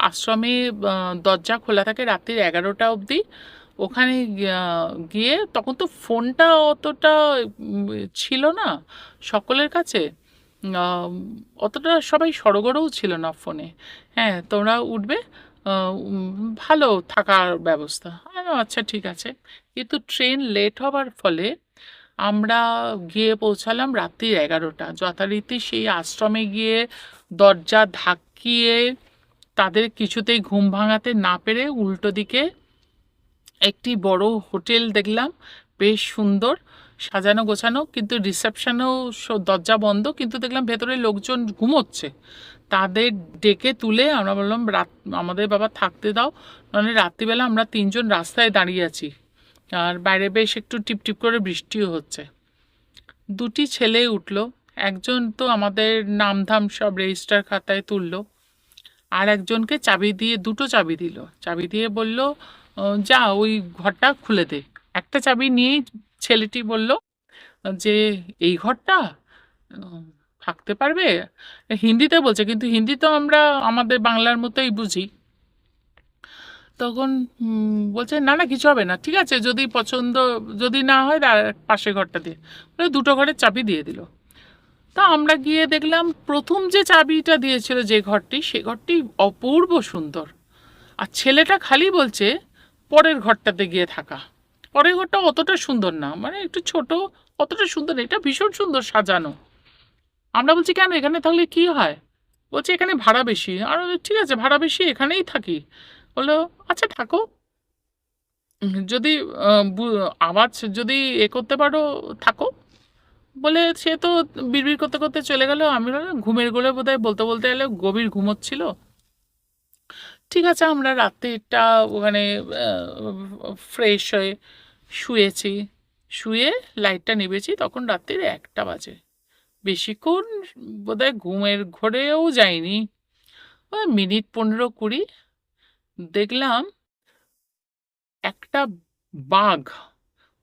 আশ্রমে দরজা খোলা থাকে রাত্রির 11টা অবধি। ওখানে গিয়ে তখন তো ফোনটা অতটা উম, ছিল না সকলের কাছে। আম, অতটা সবাই সড়গড়ও ছিল না ফোনে। হ্যাঁ, তোমরা উঠবে, ভালো থাকার ব্যবস্থা। আমি বললাম, আচ্ছা ঠিক আছে। কিন্তু ট্রেন লেট হবার ফলে আমরা গিয়ে পৌঁছালাম রাত্রি 11টা। যথারীতি সেই আশ্রমে গিয়ে দরজা ধাক্কিয়ে তাদের কিছুতেই ঘুম ভাঙাতে না পেরে উল্টো দিকে একটি বড় হোটেল দেখলাম, বেশ সুন্দর সাজানো গোছানো, কিন্তু রিসেপশনেও দরজা বন্ধ, কিন্তু দেখলাম ভেতরে লোকজন ঘুমোচ্ছে। তাদের ডেকে তুলে আমরা বললাম, রাত আমাদের বাবা থাকতে দাও, মানে রাত্রিবেলা আমরা 3জন রাস্তায় দাঁড়িয়ে আছি, আর বাইরে বেশ একটু টিপটিপ করে বৃষ্টিও হচ্ছে। দুটি ছেলে উঠল, একজন তো আমাদের নামধাম সব রেজিস্টার খাতায় তুললো, আর একজনকে চাবি দিয়ে দুটো চাবি দিল। চাবি দিয়ে বলল, যা ওই ঘরটা খুলে দে।" একটা চাবি নিয়েই ছেলেটি বলল যে, "এই ঘরটা উম, থাকতে পারবে?" হিন্দিতে বলছে, কিন্তু হিন্দি তো আমরা আমাদের বাংলার মতোই বুঝি। তখন বলছে, "না না কিছু হবে না, ঠিক আছে, যদি পছন্দ যদি না হয় পাশের ঘরটা দিয়ে।" বলে দুটো ঘরের চাবি দিয়ে দিল। তা আমরা গিয়ে দেখলাম প্রথম যে চাবিটা দিয়েছিল যে ঘরটি, সে ঘরটি অপূর্ব সুন্দর। আর ছেলেটা খালি বলছে পরের ঘরটাতে গিয়ে থাকা। পরের ঘরটা অতটা সুন্দর না, মানে একটু ছোট, অতটা সুন্দর না, এটা ভীষণ সুন্দর সাজানো। আমরা বলছি, "কেন, এখানে থাকলে কি হয়?" বলছে, "এখানে ভাড়া বেশি।" আর ঠিক আছে, ভাড়া বেশি, এখানেই থাকি। বললো, "আচ্ছা থাকো, যদি আওয়াজ যদি করতে পারো থাকো।" বলে সে তো বিড়বিড় করতে করতে চলে গেল। আমি ভাবলাম ঘুমের ঘোরে বোধহয় বলতে বলতে গেলে গভীর ঘুমোচ্ছিল। ঠিক আছে, আমরা রাত্রিটা ওখানে ফ্রেশ হয়ে শুয়েছি। শুয়ে লাইটটা নিবেছি, তখন রাত্রির 1টা বাজে। বেশিক্ষণ বোধহয় ঘুমের ঘোরেও যায়নি, ওই মিনিট 15-20 দেখলাম একটা বাঘ,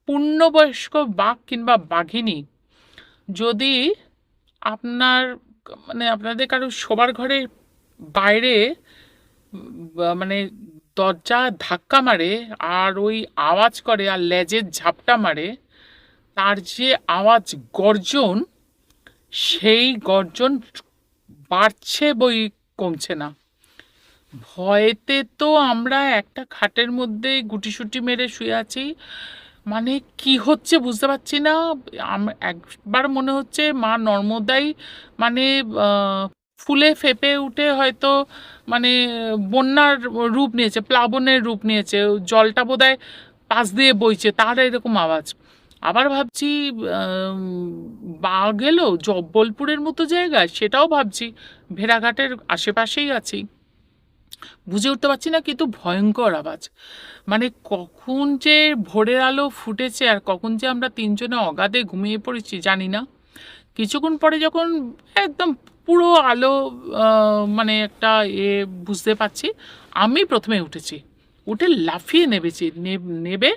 পূর্ণবয়স্ক বাঘ কিংবা বাঘিনী, যদি আপনার মানে আপনাদের কারো শোবার ঘরের বাইরে মানে দরজা ধাক্কা মারে আর ওই আওয়াজ করে আর লেজের ঝাপটা মারে, তার যে আওয়াজ, গর্জন, সেই গর্জন বাড়ছে বই কমছে না। ভয়েতে তো আমরা একটা খাটের মধ্যে গুটিসুটি মেরে শুয়ে আছি, মানে কি হচ্ছে বুঝতে পারছি না। একবার মনে হচ্ছে মা নর্মদাই মানে ফুলে ফেপে উঠে হয়তো মানে বন্যার রূপ নিয়েছে, প্লাবনের রূপ নিয়েছে, জলটা বোধহয় পাশ দিয়ে বইছে, তার এরকম আওয়াজ। আবার ভাবছি বাঘ এলো জব্বলপুরের মতো জায়গায়, সেটাও ভাবছি, ভেড়াঘাটের আশেপাশেই আছি। বুঝে উঠতে পারছি না, কিন্তু ভয়ঙ্কর আওয়াজ। মানে কখন যে ভোরের আলো ফুটেছে আর কখন যে আমরা তিনজনে অগাধে ঘুমিয়ে পড়েছি জানি না। কিছুক্ষণ পরে যখন একদম পুরো আলো মানে একটা বুঝতে পারছি, আমি প্রথমে উঠেছি, উঠে লাফিয়ে নেবেছি, নেবে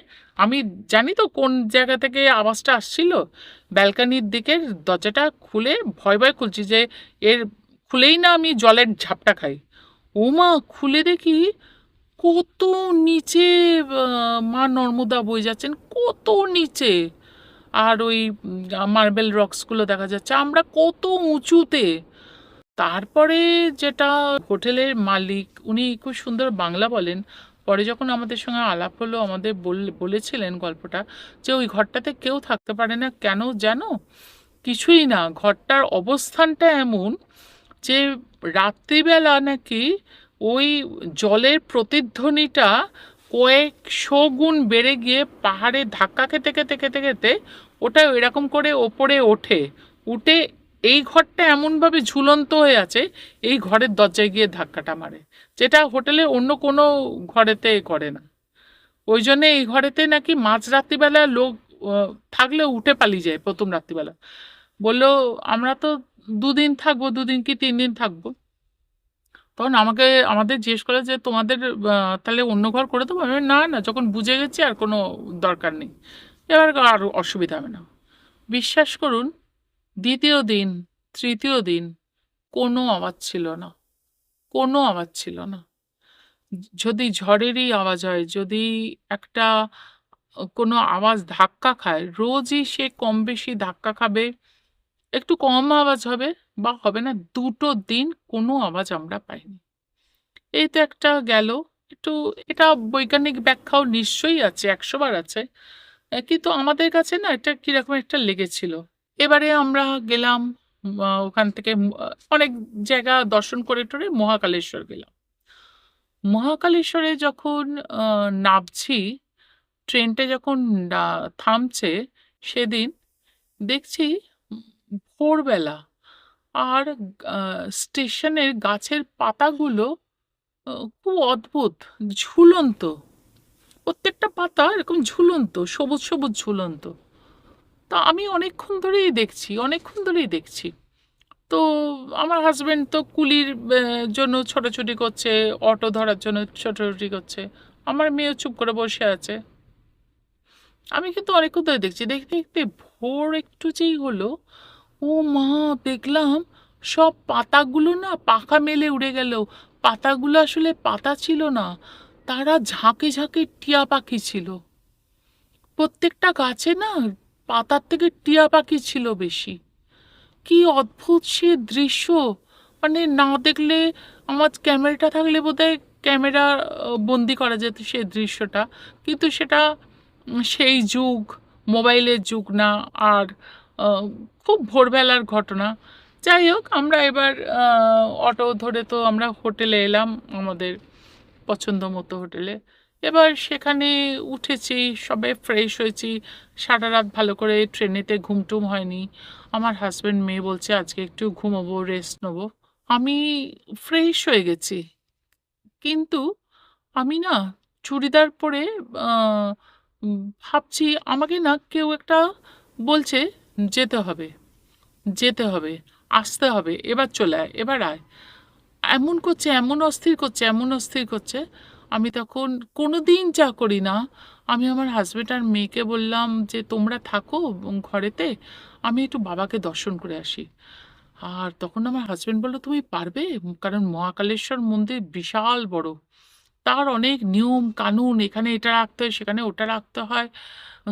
আমি জানি তো কোন জায়গা থেকে আওয়াজটা আসছিল, ব্যালকানির দিকের দরজাটা খুলে ভয় ভয় খুলছি যে এর খুলেই না আমি জলের ঝাপটা খাই। ও মা, খুলে দেখি কত নিচে মা নর্মদা বয়ে যাচ্ছেন, কত নিচে। আর ওই মার্বেল রক্সগুলো দেখা যাচ্ছে, আমরা কত উঁচুতে। তারপরে যেটা, হোটেলের মালিক উনি খুব সুন্দর বাংলা বলেন, পরে যখন আমাদের সঙ্গে আলাপ হলো আমাদের বলেছিলেন গল্পটা, যে ওই ঘরটাতে কেউ থাকতে পারে না, কেন জানো? কিছুই না, ঘরটার অবস্থানটা এমন যে রাত্রিবেলা নাকি ওই জলের প্রতিধ্বনিটা কয়েকশো গুণ বেড়ে গিয়ে পাহাড়ে ধাক্কা খেতে খেতে খেতে খেতে ওটা এরকম করে ওপরে ওঠে, উঠে এই ঘরটা এমনভাবে ঝুলন্ত হয়ে আছে, এই ঘরের দরজায় গিয়ে ধাক্কাটা মারে, যেটা হোটেলে অন্য কোনো ঘরেতে করে না। ওই জন্যে এই ঘরেতে নাকি মাঝরাত্রিবেলা লোক থাকলে উঠে পালিয়ে যায় প্রথম রাত্রিবেলা। বললো আমরা তো 2 দিন থাকবো, 2 দিন কি 3 দিন থাকবো। তখন আমাদের জিজ্ঞেস করে যে তোমাদের তাহলে অন্য ঘর করে দেবো। আমি বললাম, না না, যখন বুঝে গেছি আর কোনো দরকার নেই, এবার আর অসুবিধা হবে না। বিশ্বাস করুন, দ্বিতীয় দিন, তৃতীয় দিন কোনো আওয়াজ ছিল না, কোনো আওয়াজ ছিল না। যদি ঝড়েরই আওয়াজ হয়, যদি একটা কোনো আওয়াজ ধাক্কা খায়, রোজই সে কম বেশি ধাক্কা খাবে, একটু কম আওয়াজ হবে বা হবে না, 2টো দিন কোনো আওয়াজ আমরা পাইনি। এই তো একটা গেল। একটু এটা বৈজ্ঞানিক ব্যাখ্যাও নিশ্চয়ই আছে, 100 বার আছে। কিন্তু আমাদের কাছে না এটা কিরকম একটা লেগেছিল। এবারে আমরা গেলাম, ওখান থেকে অনেক জায়গা দর্শন করে টরে মহাকালেশ্বর গেলাম। মহাকালেশ্বরে যখন নামছি, ট্রেনটা যখন থামছে, সেদিন দেখছি ভোরবেলা, আর স্টেশনের গাছের পাতাগুলো খুব অদ্ভুত, ঝুলন্ত, প্রত্যেকটা পাতা এরকম ঝুলন্ত, সবুজ সবুজ ঝুলন্ত। তা আমি অনেকক্ষণ ধরেই দেখছি, অনেকক্ষণ ধরেই দেখছি। তো আমার হাজবেন্ড তো কুলির জন্য ছোটাছুটি করছে, অটো ধরার জন্য ছোটাছুটি করছে, আমার মেয়ে চুপ করে বসে আছে। আমি কিন্তু অনেকক্ষণ ধরে দেখছি, দেখতে দেখতে ভোর একটু যেই হলো, ও মা, দেখলাম সব পাতাগুলো না পাখা মেলে উড়ে গেল। পাতাগুলো আসলে পাতা ছিল না, তারা ঝাঁকে ঝাঁকে টিয়া পাখি ছিল। প্রত্যেকটা গাছে না পাতার থেকে টিয়া পাখি ছিল বেশি। কি অদ্ভুত সে দৃশ্য! মানে না দেখলে, আমার ক্যামেরাটা থাকলে বোধহয় ক্যামেরা বন্দি করা যেত সেই দৃশ্যটা, কিন্তু সেটা সেই যুগ, মোবাইলের যুগ না। আর খুব ভোরবেলার ঘটনা। যাই হোক, আমরা এবার অটো ধরে তো আমরা হোটেলে এলাম, আমাদের পছন্দ মতো হোটেলে। এবার সেখানে উঠেছি, সবে ফ্রেশ হয়েছি, সারা রাত ভালো করে ট্রেনেতে ঘুমটুম হয়নি। আমার হাজব্যান্ড, মেয়ে বলছে আজকে একটু ঘুমাবো, রেস্ট নেবো। আমি ফ্রেশ হয়ে গেছি, কিন্তু আমি না চুড়িদার পরে আহ, ভাবছি আমাকে না কেউ একটা বলছে যেতে হবে, যেতে হবে, আসতে হবে, এবার চলে আয়, এবার আয়। এমন করছে, এমন অস্থির করছে, এমন অস্থির করছে। আমি তখন কোনো দিন যা করি না, আমি আমার হাজব্যান্ড আর মেয়েকে বললাম যে তোমরা থাকো ঘরেতে, আমি একটু বাবাকে দর্শন করে আসি। আর তখন আমার হাজব্যান্ড বললো তুমি পারবে, কারণ মহাকালেশ্বর মন্দির বিশাল বড়, তার অনেক নিয়ম কানুন, এখানে এটা রাখতে হয়, সেখানে ওটা রাখতে হয়,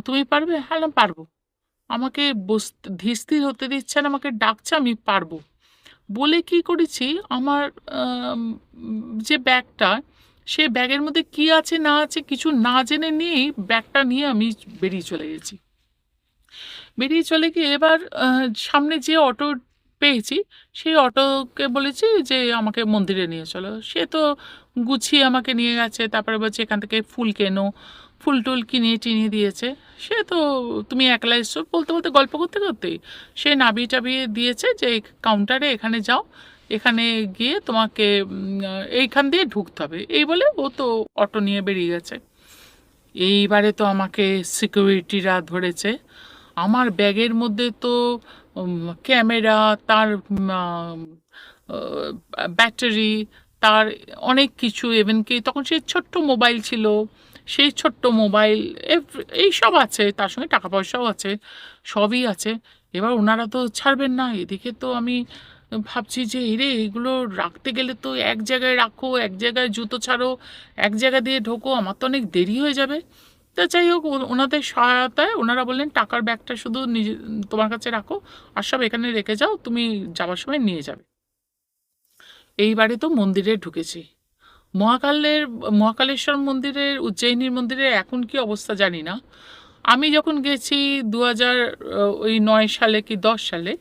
তুমি পারবে? হ্যাঁ, আমি পারবো। আমাকে ধীর স্থির হতে দিচ্ছে না, আমাকে ডাকছে, আমি পারবো বলে কি করেছি, আমার যে ব্যাগটা, সে ব্যাগের মধ্যে কি আছে না আছে কিছু না জেনে নিয়েই ব্যাগটা নিয়ে আমি বেরিয়ে চলে গেছি। বেরিয়ে চলে গিয়ে এবার সামনে যে অটো পেয়েছি, সেই অটোকে বলেছি যে আমাকে মন্দিরে নিয়ে চলো। সে তো গুছিয়ে আমাকে নিয়ে গেছে, তারপরে বলছে এখান থেকে ফুল কেনো, ফুল টুল কিনে টিনিয়ে দিয়েছে। সে তো তুমি একলা এসছো বলতে বলতে গল্প করতে করতেই সে নাবিয়ে টাবিয়ে দিয়েছে যে এই কাউন্টারে এখানে যাও, এখানে গিয়ে তোমাকে এইখান দিয়ে ঢুকতে হবে, এই বলে ও তো অটো নিয়ে বেরিয়ে গেছে। এইবারে তো আমাকে সিকিউরিটিরা ধরেছে। আমার ব্যাগের মধ্যে তো ক্যামেরা, তার ব্যাটারি, তার অনেক কিছু, ইভেন কি তখন সেই ছোট্ট মোবাইল ছিল, সেই ছোট্ট মোবাইল এই সব আছে, তার সঙ্গে টাকা পয়সাও আছে, সবই আছে। এবার ওনারা তো ছাড়বেন না। এদিকে তো আমি ভাবছি যে এরে এগুলো রাখতে গেলে তো এক জায়গায় রাখো, এক জায়গায় জুতো ছাড়ো, এক জায়গা দিয়ে ঢোকো, আমার তো অনেক দেরি হয়ে যাবে। তা যাই হোক, ওনাদের সহায়তায় ওনারা বললেন টাকার ব্যাগটা শুধু নিজে তোমার কাছে রাখো, আর সব এখানে রেখে যাও, তুমি যাওয়ার সময় নিয়ে যাবে। এইবারে তো মন্দিরে ঢুকেছি। মহাকালের মহাকালেশ্বর মন্দিরের, উজ্জয়িনীর মন্দিরের এখন কি অবস্থা জানি না। আমি যখন গেছি 2009 সালে কি 10 সালে,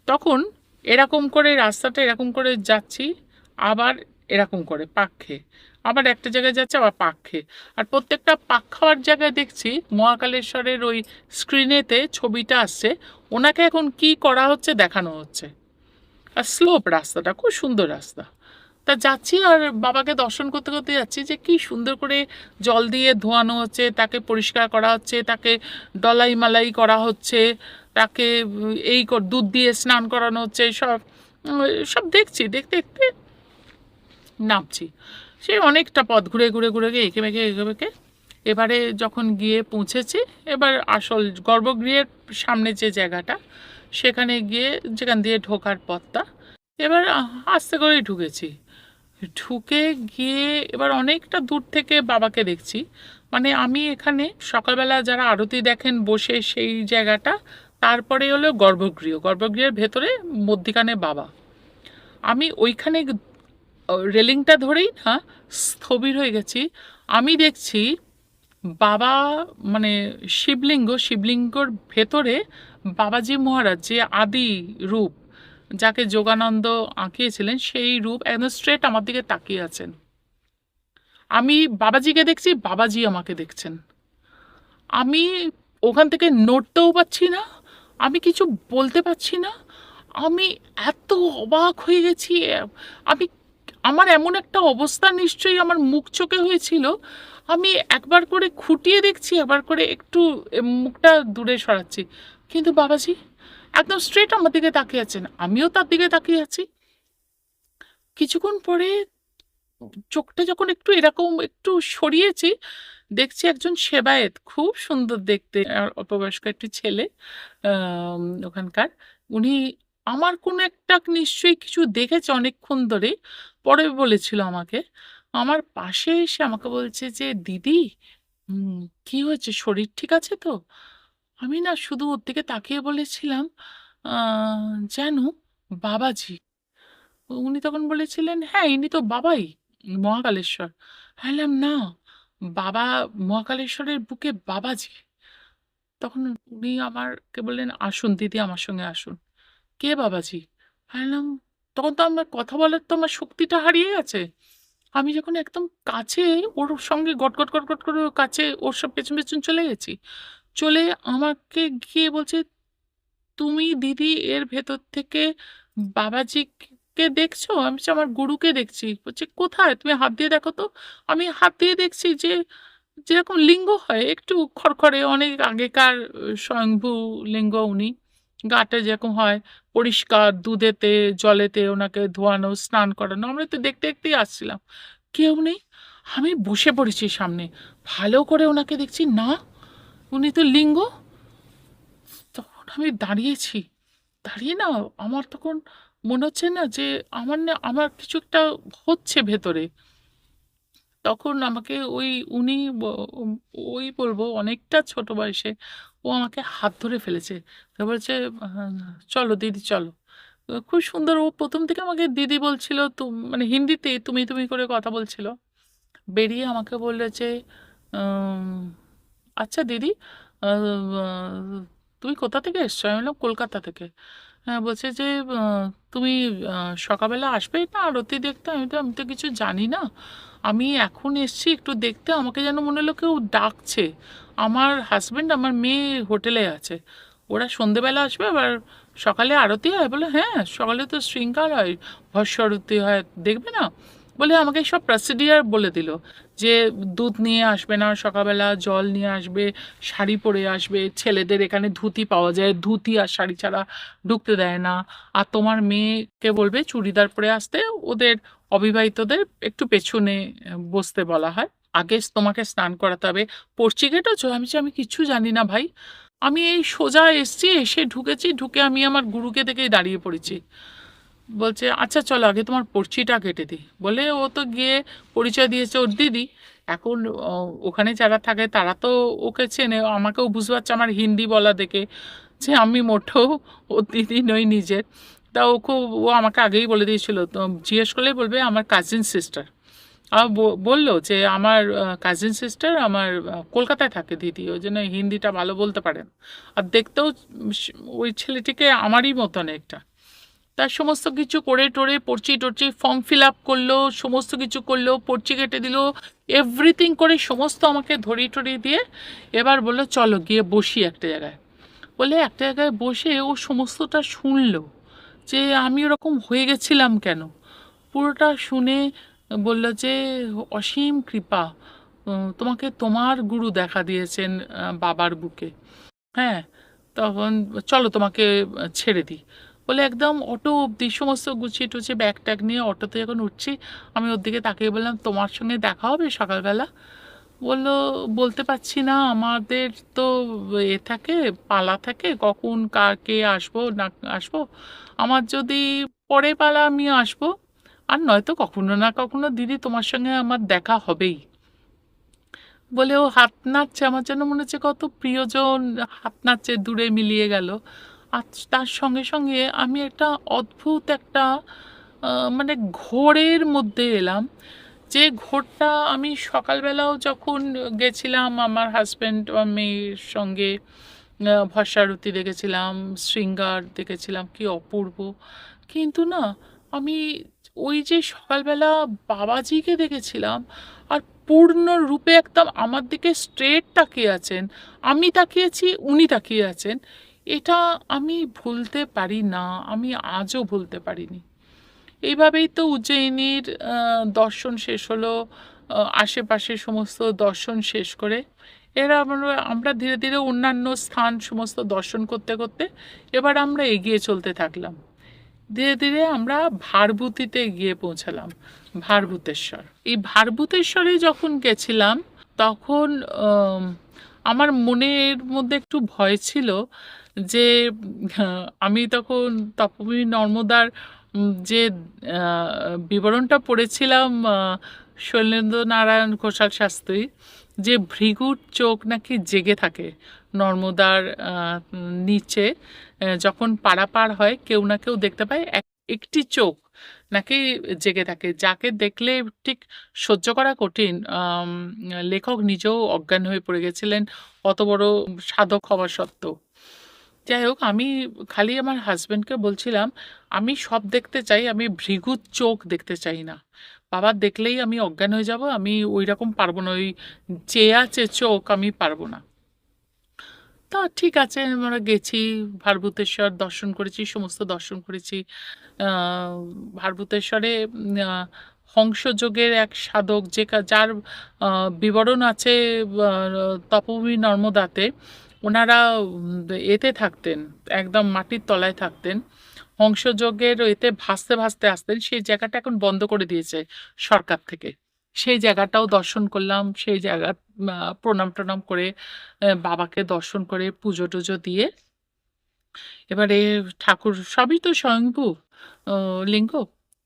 তখন এরকম করে রাস্তাটা এরকম করে যাচ্ছি, আবার এরকম করে পাক খেয়ে, আবার একটা জায়গায় যাচ্ছে আবার পাক খেয়ে, আর প্রত্যেকটা পাক খাওয়ার জায়গায় দেখছি মহাকালেশ্বরের ওই স্ক্রিনেতে ছবিটা আসছে, ওনাকে এখন কি করা হচ্ছে দেখানো হচ্ছে। আর স্লোপ রাস্তাটা, খুব সুন্দর রাস্তা। তা যাচ্ছি আর বাবাকে দর্শন করতে করতে যাচ্ছি যে কি সুন্দর করে জল দিয়ে ধোয়ানো হচ্ছে, তাকে পরিষ্কার করা হচ্ছে, তাকে ডলাই মালাই করা হচ্ছে, তাকে দুধ দিয়ে স্নান করানো হচ্ছে, সব সব দেখছি। দেখতে দেখতে নামছি। সে অনেকটা পথ ঘুরে ঘুরে ঘুরে গিয়ে এঁকে মেঁকে এঁকে বেঁকে এবারে যখন গিয়ে পৌঁছেছি, এবার আসল গর্ভগৃহের সামনে যে জায়গাটা, সেখানে গিয়ে যেখান দিয়ে ঢোকার পথটা, এবার আস্তে করেই ঢুকেছি। ঢুকে গিয়ে এবার অনেকটা দূর থেকে বাবাকে দেখছি। মানে আমি এখানে সকালবেলা যারা আরতি দেখেন বসে সেই জায়গাটা, তারপরে হলো গর্ভগৃহ, গর্ভগৃহের ভেতরে মধ্যিখানে বাবা। আমি ওইখানে রেলিংটা ধরেই না স্থবির হয়ে গেছি। আমি দেখছি বাবা, মানে শিবলিঙ্গর ভেতরে বাবাজি মহারাজ, যে আদি রূপ, যাকে যোগানন্দ আঁকিয়েছিলেন, সেই রূপ একদম স্ট্রেট আমার দিকে তাকিয়ে আছেন। আমি বাবাজিকে দেখছি, বাবাজি আমাকে দেখছেন। আমি ওখান থেকে নড়তেও পারছি না, আমি কিছু বলতে পারছি না। আমি এত অবাক হয়ে গেছি। আমি আমার এমন একটা অবস্থা নিশ্চয়ই আমার মুখ চোখে হয়েছিল। আমি একবার করে খুঁটিয়ে দেখছি, একবার করে একটু মুখটা দূরে সরাচ্ছি, কিন্তু বাবাজি একদম স্ট্রেট আমার দিকে তাকিয়ে আছেন, আমিও তার দিকে তাকিয়ে আছি। কিছুক্ষণ পরে চোখটা যখন একটু এরকম একটু সরিয়েছি, দেখছি একজন সেবায়েত, খুব সুন্দর দেখতে, অল্প বয়স্ক একটি ছেলে, ওখানকার। উনি আমার কোনো একটা নিশ্চয়ই কিছু দেখেছে অনেকক্ষণ ধরে, পরে বলেছিল আমাকে। আমার পাশে এসে আমাকে বলছে যে দিদি, কি হয়েছে, শরীর ঠিক আছে তো? আমি না শুধু ওর দিকে তাকিয়ে বলেছিলাম, জানো বাবাজি। উনি তখন বলেছিলেন, হ্যাঁ ইনি তো বাবাই, মহাকালেশ্বর। বললাম না, বাবা মহাকালেশ্বরের বুকে বাবাজি। তখন উনি আমাকে বললেন, আসুন দিদি, আমার সঙ্গে আসুন। কে বাবাজি? বললাম, তখন তো আমার কথা বলার তো আমার শক্তিটা হারিয়ে গেছে। আমি যখন একদম কাছে ওর সঙ্গে গট গট গট গট করে ওর কাছে ওর সব পেছন পেছন চলে গেছি, চলে আমাকে গিয়ে বলছে, তুমি দিদি এর ভেতর থেকে বাবাজিকে দেখছো? আমি বলছি, আমার গুরুকে দেখছি। বলছে, কোথায়? তুমি হাত দিয়ে দেখো তো। আমি হাত দিয়ে দেখছি যে যেরকম লিঙ্গ হয়, একটু খড়খড়ে, অনেক আগেকার স্বয়ংভূ লিঙ্গ উনি, গাটা যেরকম হয় পরিষ্কার, দুধেতে জলেতে ওনাকে ধোয়ানো, স্নান করানো। আমরা তো দেখতে দেখতেই আসছিলাম, কেউ নেই। আমি বসে পড়েছি সামনে, ভালো করে ওনাকে দেখছি, না উনি তো লিঙ্গ। তখন আমি দাঁড়িয়েছি, দাঁড়িয়ে না আমার তখন মনে হচ্ছে না যে আমার কিছু একটা হচ্ছে ভেতরে। তখন আমাকে উনি ওই বলবো অনেকটা ছোট বয়সে, ও আমাকে হাত ধরে ফেলেছে। তো বলছে, চলো দিদি চলো। খুব সুন্দর, ও প্রথম থেকে আমাকে দিদি বলছিল, মানে হিন্দিতে তুমি তুমি করে কথা বলছিল। বেরিয়ে আমাকে বললো যে, আচ্ছা দিদি, আহ, তুমি কোথা থেকে এসছো? আমি বললাম কলকাতা থেকে। হ্যাঁ, বলছে যে তুমি সকালবেলা আসবে না আরতি দেখতে? আমি তো কিছু জানি না, আমি এখন এসছি একটু দেখতে, আমাকে যেন মনে হলো কেউ ডাকছে। আমার হাজবেন্ড আমার মেয়ে হোটেলে আছে, ওরা সন্ধেবেলা আসবে, আবার সকালে আরতি হয়। বলে হ্যাঁ, সকালে তো শৃঙ্গার হয়, ভস্য আরতি হয়, দেখবে না? বলে আমাকে সব প্রসিডিয়ার বলে দিল, যে দুধ নিয়ে আসবে না সকালবেলা, জল নিয়ে আসবে, শাড়ি পরে আসবে, ছেলেদের এখানে ধুতি পাওয়া যায়, ধুতি আর শাড়ি ছাড়া ঢুকতে দেয় না, আর তোমার মেয়েকে বলবে চুড়িদার পরে আসতে, ওদের অবিবাহিতদের একটু পেছনে বসতে বলা হয়, আগে তোমাকে স্নান করাতে হবে। পড়ছি কেটেছো? আমি কিচ্ছু জানি না ভাই, আমি এই সোজা এসছি, এসে ঢুকেছি, ঢুকে আমি আমার গুরুকে দেখেই দাঁড়িয়ে পড়েছি। বলছে আচ্ছা চলো আগে তোমার পর্চিটা কেটে দিই। বলে ও তো গিয়ে পরিচয় দিয়েছে ওর দিদি। এখন ওখানে যারা থাকে তারা তো ওকে চেনে, আমাকেও বুঝতে পারছে আমার হিন্দি বলা দেখে যে আমি মোটেও ওর দিদি নই নিজের। তা ও আমাকে আগেই বলে দিয়েছিল, তো জিজ্ঞেস করলেই বলবে আমার কাজিন সিস্টার। আর বললো যে আমার কাজিন সিস্টার আমার কলকাতায় থাকে দিদি, ওই জন্য হিন্দিটা ভালো বলতে পারেন। আর দেখতেও ওই ছেলেটিকে আমারই মতন একটা। তার সমস্ত কিছু করে টোরে পড়ছি টরছি, ফর্ম ফিল আপ করলো, সমস্ত কিছু করলো, পড়ছি কেটে দিল, এভরিথিং করে সমস্ত আমাকে ধরিয়ে টরিয়ে দিয়ে এবার বললো চলো গিয়ে বসি একটা জায়গায়। বলে একটা জায়গায় বসে ও সমস্তটা শুনলো, যে আমি ওরকম হয়ে গেছিলাম কেন। পুরোটা শুনে বলল যে অসীম কৃপা, তোমাকে তোমার গুরু দেখা দিয়েছেন বাবার বুকে। হ্যাঁ, তখন চলো তোমাকে ছেড়ে দিই। বলে একদম অটো অবধি সমস্ত গুছিয়ে টুছিয়ে ব্যাগ ট্যাগ নিয়ে অটোতে যখন উঠছি, আমি ওর দিকে তাকিয়ে বললাম তোমার সঙ্গে দেখা হবে সকালবেলা? বললো বলতে পারছি না, আমাদের তো থাকে, পালা থাকে, কখন কাকে আসবো না আসবো। আমার যদি পরে পালা আমি আসবো, আর নয়তো কখনো না কখনো দিদি তোমার সঙ্গে আমার দেখা হবেই। বলে ও হাত নাড়ছে, আমার যেন মনে হচ্ছে কত প্রিয়জন হাত নাড়ছে, দূরে মিলিয়ে গেল। আর তার সঙ্গে সঙ্গে আমি একটা অদ্ভুত একটা মানে ঘোরের মধ্যে এলাম, যে ঘোরটা আমি সকালবেলাও যখন গেছিলাম আমার হাজব্যান্ড আর মেয়ের সঙ্গে, ভস্মারতি দেখেছিলাম, শৃঙ্গার দেখেছিলাম, কি অপূর্ব। কিন্তু না, আমি ওই যে সকালবেলা বাবাজিকে দেখেছিলাম, আর পূর্ণরূপে একদম আমার দিকে স্ট্রেট তাকিয়ে আছেন, আমি তাকিয়েছি উনি তাকিয়ে আছেন, এটা আমি ভুলতে পারি না, আমি আজও ভুলতে পারিনি। এইভাবেই তো উজ্জয়িনীর দর্শন শেষ হলো, আশেপাশে সমস্ত দর্শন শেষ করে এরা আমরা ধীরে ধীরে অন্যান্য স্থান সমস্ত দর্শন করতে করতে এবার আমরা এগিয়ে চলতে থাকলাম। ধীরে ধীরে আমরা ভারভূতিতে গিয়ে পৌঁছালাম, ভারভূতেশ্বর। এই ভারভূতেশ্বরে যখন গেছিলাম তখন আমার মনের মধ্যে একটু ভয় ছিল, যে আমি তখন তপোবনী নর্মদার যে বিবরণটা পড়েছিলাম শৈলেন্দ্র নারায়ণ ঘোষাল শাস্ত্রী, যে ভৃগুর চোখ নাকি জেগে থাকে নর্মদার নিচে, যখন পারাপার হয় কেউ না কেউ দেখতে পায় একটি চোখ নাকি জেগে থাকে, যাকে দেখলে ঠিক সহ্য করা কঠিন। লেখক নিজেও অজ্ঞান হয়ে পড়ে গেছিলেন অত বড় সাধক হওয়া সত্ত্বেও। যাই হোক, আমি খালি আমার হাজব্যান্ডকে বলছিলাম আমি সব দেখতে চাই, আমি ভৃগুর চোখ দেখতে চাই না, বাবার দেখলেই আমি অজ্ঞান হয়ে যাব, আমি ওই রকম পারবো না, ওই চেয়ে আছে চোখ আমি পারবো না। তা ঠিক আছে, আমরা গেছি, ভারভূতেশ্বর দর্শন করেছি, সমস্ত দর্শন করেছি। ভারভূতেশ্বরে হংসযোগের এক সাধক, যার বিবরণ আছে তপোভূমি নর্মদাতে, ওনারা এতে থাকতেন, একদম মাটির তলায় থাকতেন, হংসযোগের এতে ভাসতে ভাসতে আসতেন। সেই জায়গাটা এখন বন্ধ করে দিয়েছে সরকার থেকে। সেই জায়গাটাও দর্শন করলাম, সেই জায়গা প্রণাম টনাম করে বাবাকে দর্শন করে পুজো টুজো দিয়ে এবারে ঠাকুর সবই তো স্বয়ংভূ লিঙ্গ।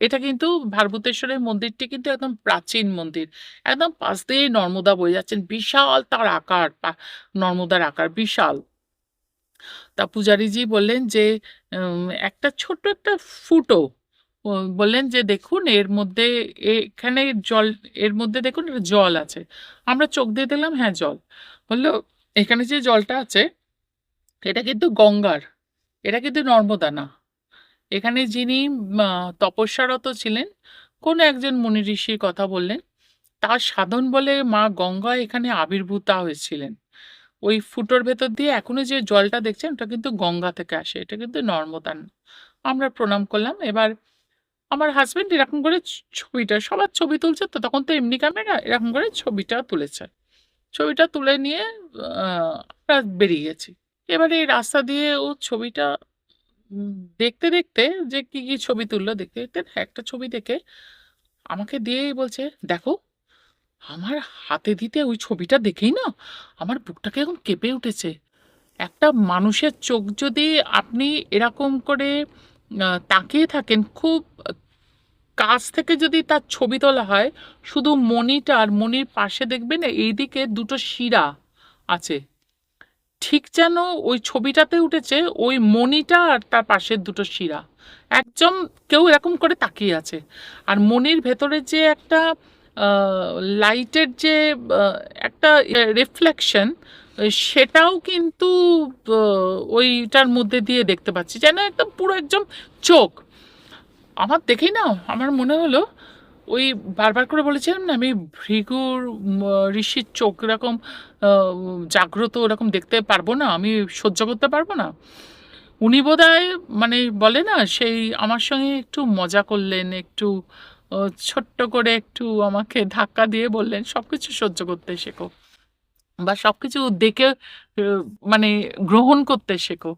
এটা কিন্তু ভারভূতেশ্বরের মন্দিরটি কিন্তু একদম প্রাচীন মন্দির, একদম পাশ দিয়ে নর্মদা বয়ে যাচ্ছেন, বিশাল তার আকার, নর্মদার আকার বিশাল। তা পূজারীজি বললেন যে একটা ছোট্ট একটা ফুটো, বললেন যে দেখুন এর মধ্যে, এখানে জল, এর মধ্যে দেখুন এটা জল আছে। আমরা চোখ দিয়ে দিলাম, হ্যাঁ জল। বললো এখানে যে জলটা আছে এটা কিন্তু গঙ্গার, এটা কিন্তু নর্মদা না। এখানে যিনি তপস্যারত ছিলেন, কোনো একজন মুনি ঋষির কথা বললেন। তার সাধন বলে মা গঙ্গা এখানে আবির্ভূতা হয়েছিলেন। ওই ফুটোর ভেতর দিয়ে এখনো যে জলটা দেখছেন ওটা কিন্তু গঙ্গা থেকে আসে, এটা কিন্তু নর্মদা না। আমরা প্রণাম করলাম। এবার আমার হাজবেন্ড এরকম করে ছবিটা, সবার ছবি তুলছে তো, তখন তো এমনি ক্যামেরা, এরকম করে ছবিটা তুলেছে। ছবিটা তুলে নিয়ে আমরা বেরিয়ে গেছি। এবারে এই রাস্তা দিয়ে ও ছবিটা উম দেখতে, দেখতে যে কি ছবি তুললো দেখতে, দেখতে একটা ছবি দেখে আমাকে দিয়েই বলছে, "দেখো।" আমার হাতে দিতে ওই ছবিটা দেখেই না আমার বুকটা কিরকম কেঁপে উঠেছে। একটা মানুষের চোখ যদি আপনি এরকম করে তাকিয়ে থাকেন, খুব কাছ থেকে যদি তার ছবি তোলা হয়, শুধু মণিটা আর মণির পাশে দেখবেন এইদিকে দুটো শিরা আছে। ঠিক যেন ওই ছবিটাতে উঠেছে ওই মণিটা আর তার পাশের দুটো শিরা। একদম কেউ এরকম করে তাকিয়ে আছে। আর মণির ভেতরে যে একটা আ লাইটের যে আ একটা রিফ্লেকশন, সেটাও কিন্তু আ ওইটার মধ্যে দিয়ে দেখতে পাচ্ছি। যেন একদম পুরো একদম চোখ। আমার দেখেই না আমার মনে হলো ওই বারবার করে বলেছিলাম না আমি ভৃগুর ঋষির চোখ এরকম জাগ্রত ওরকম দেখতে পারবো না, আমি সহ্য করতে পারবো না। উনি বোধহয় মানে বলে না সেই আমার সঙ্গে একটু মজা করলেন, একটু ছোট্ট করে একটু আমাকে ধাক্কা দিয়ে বললেন, সবকিছু সহ্য করতে শেখো বা সবকিছু দেখে মানে গ্রহণ করতে শেখো।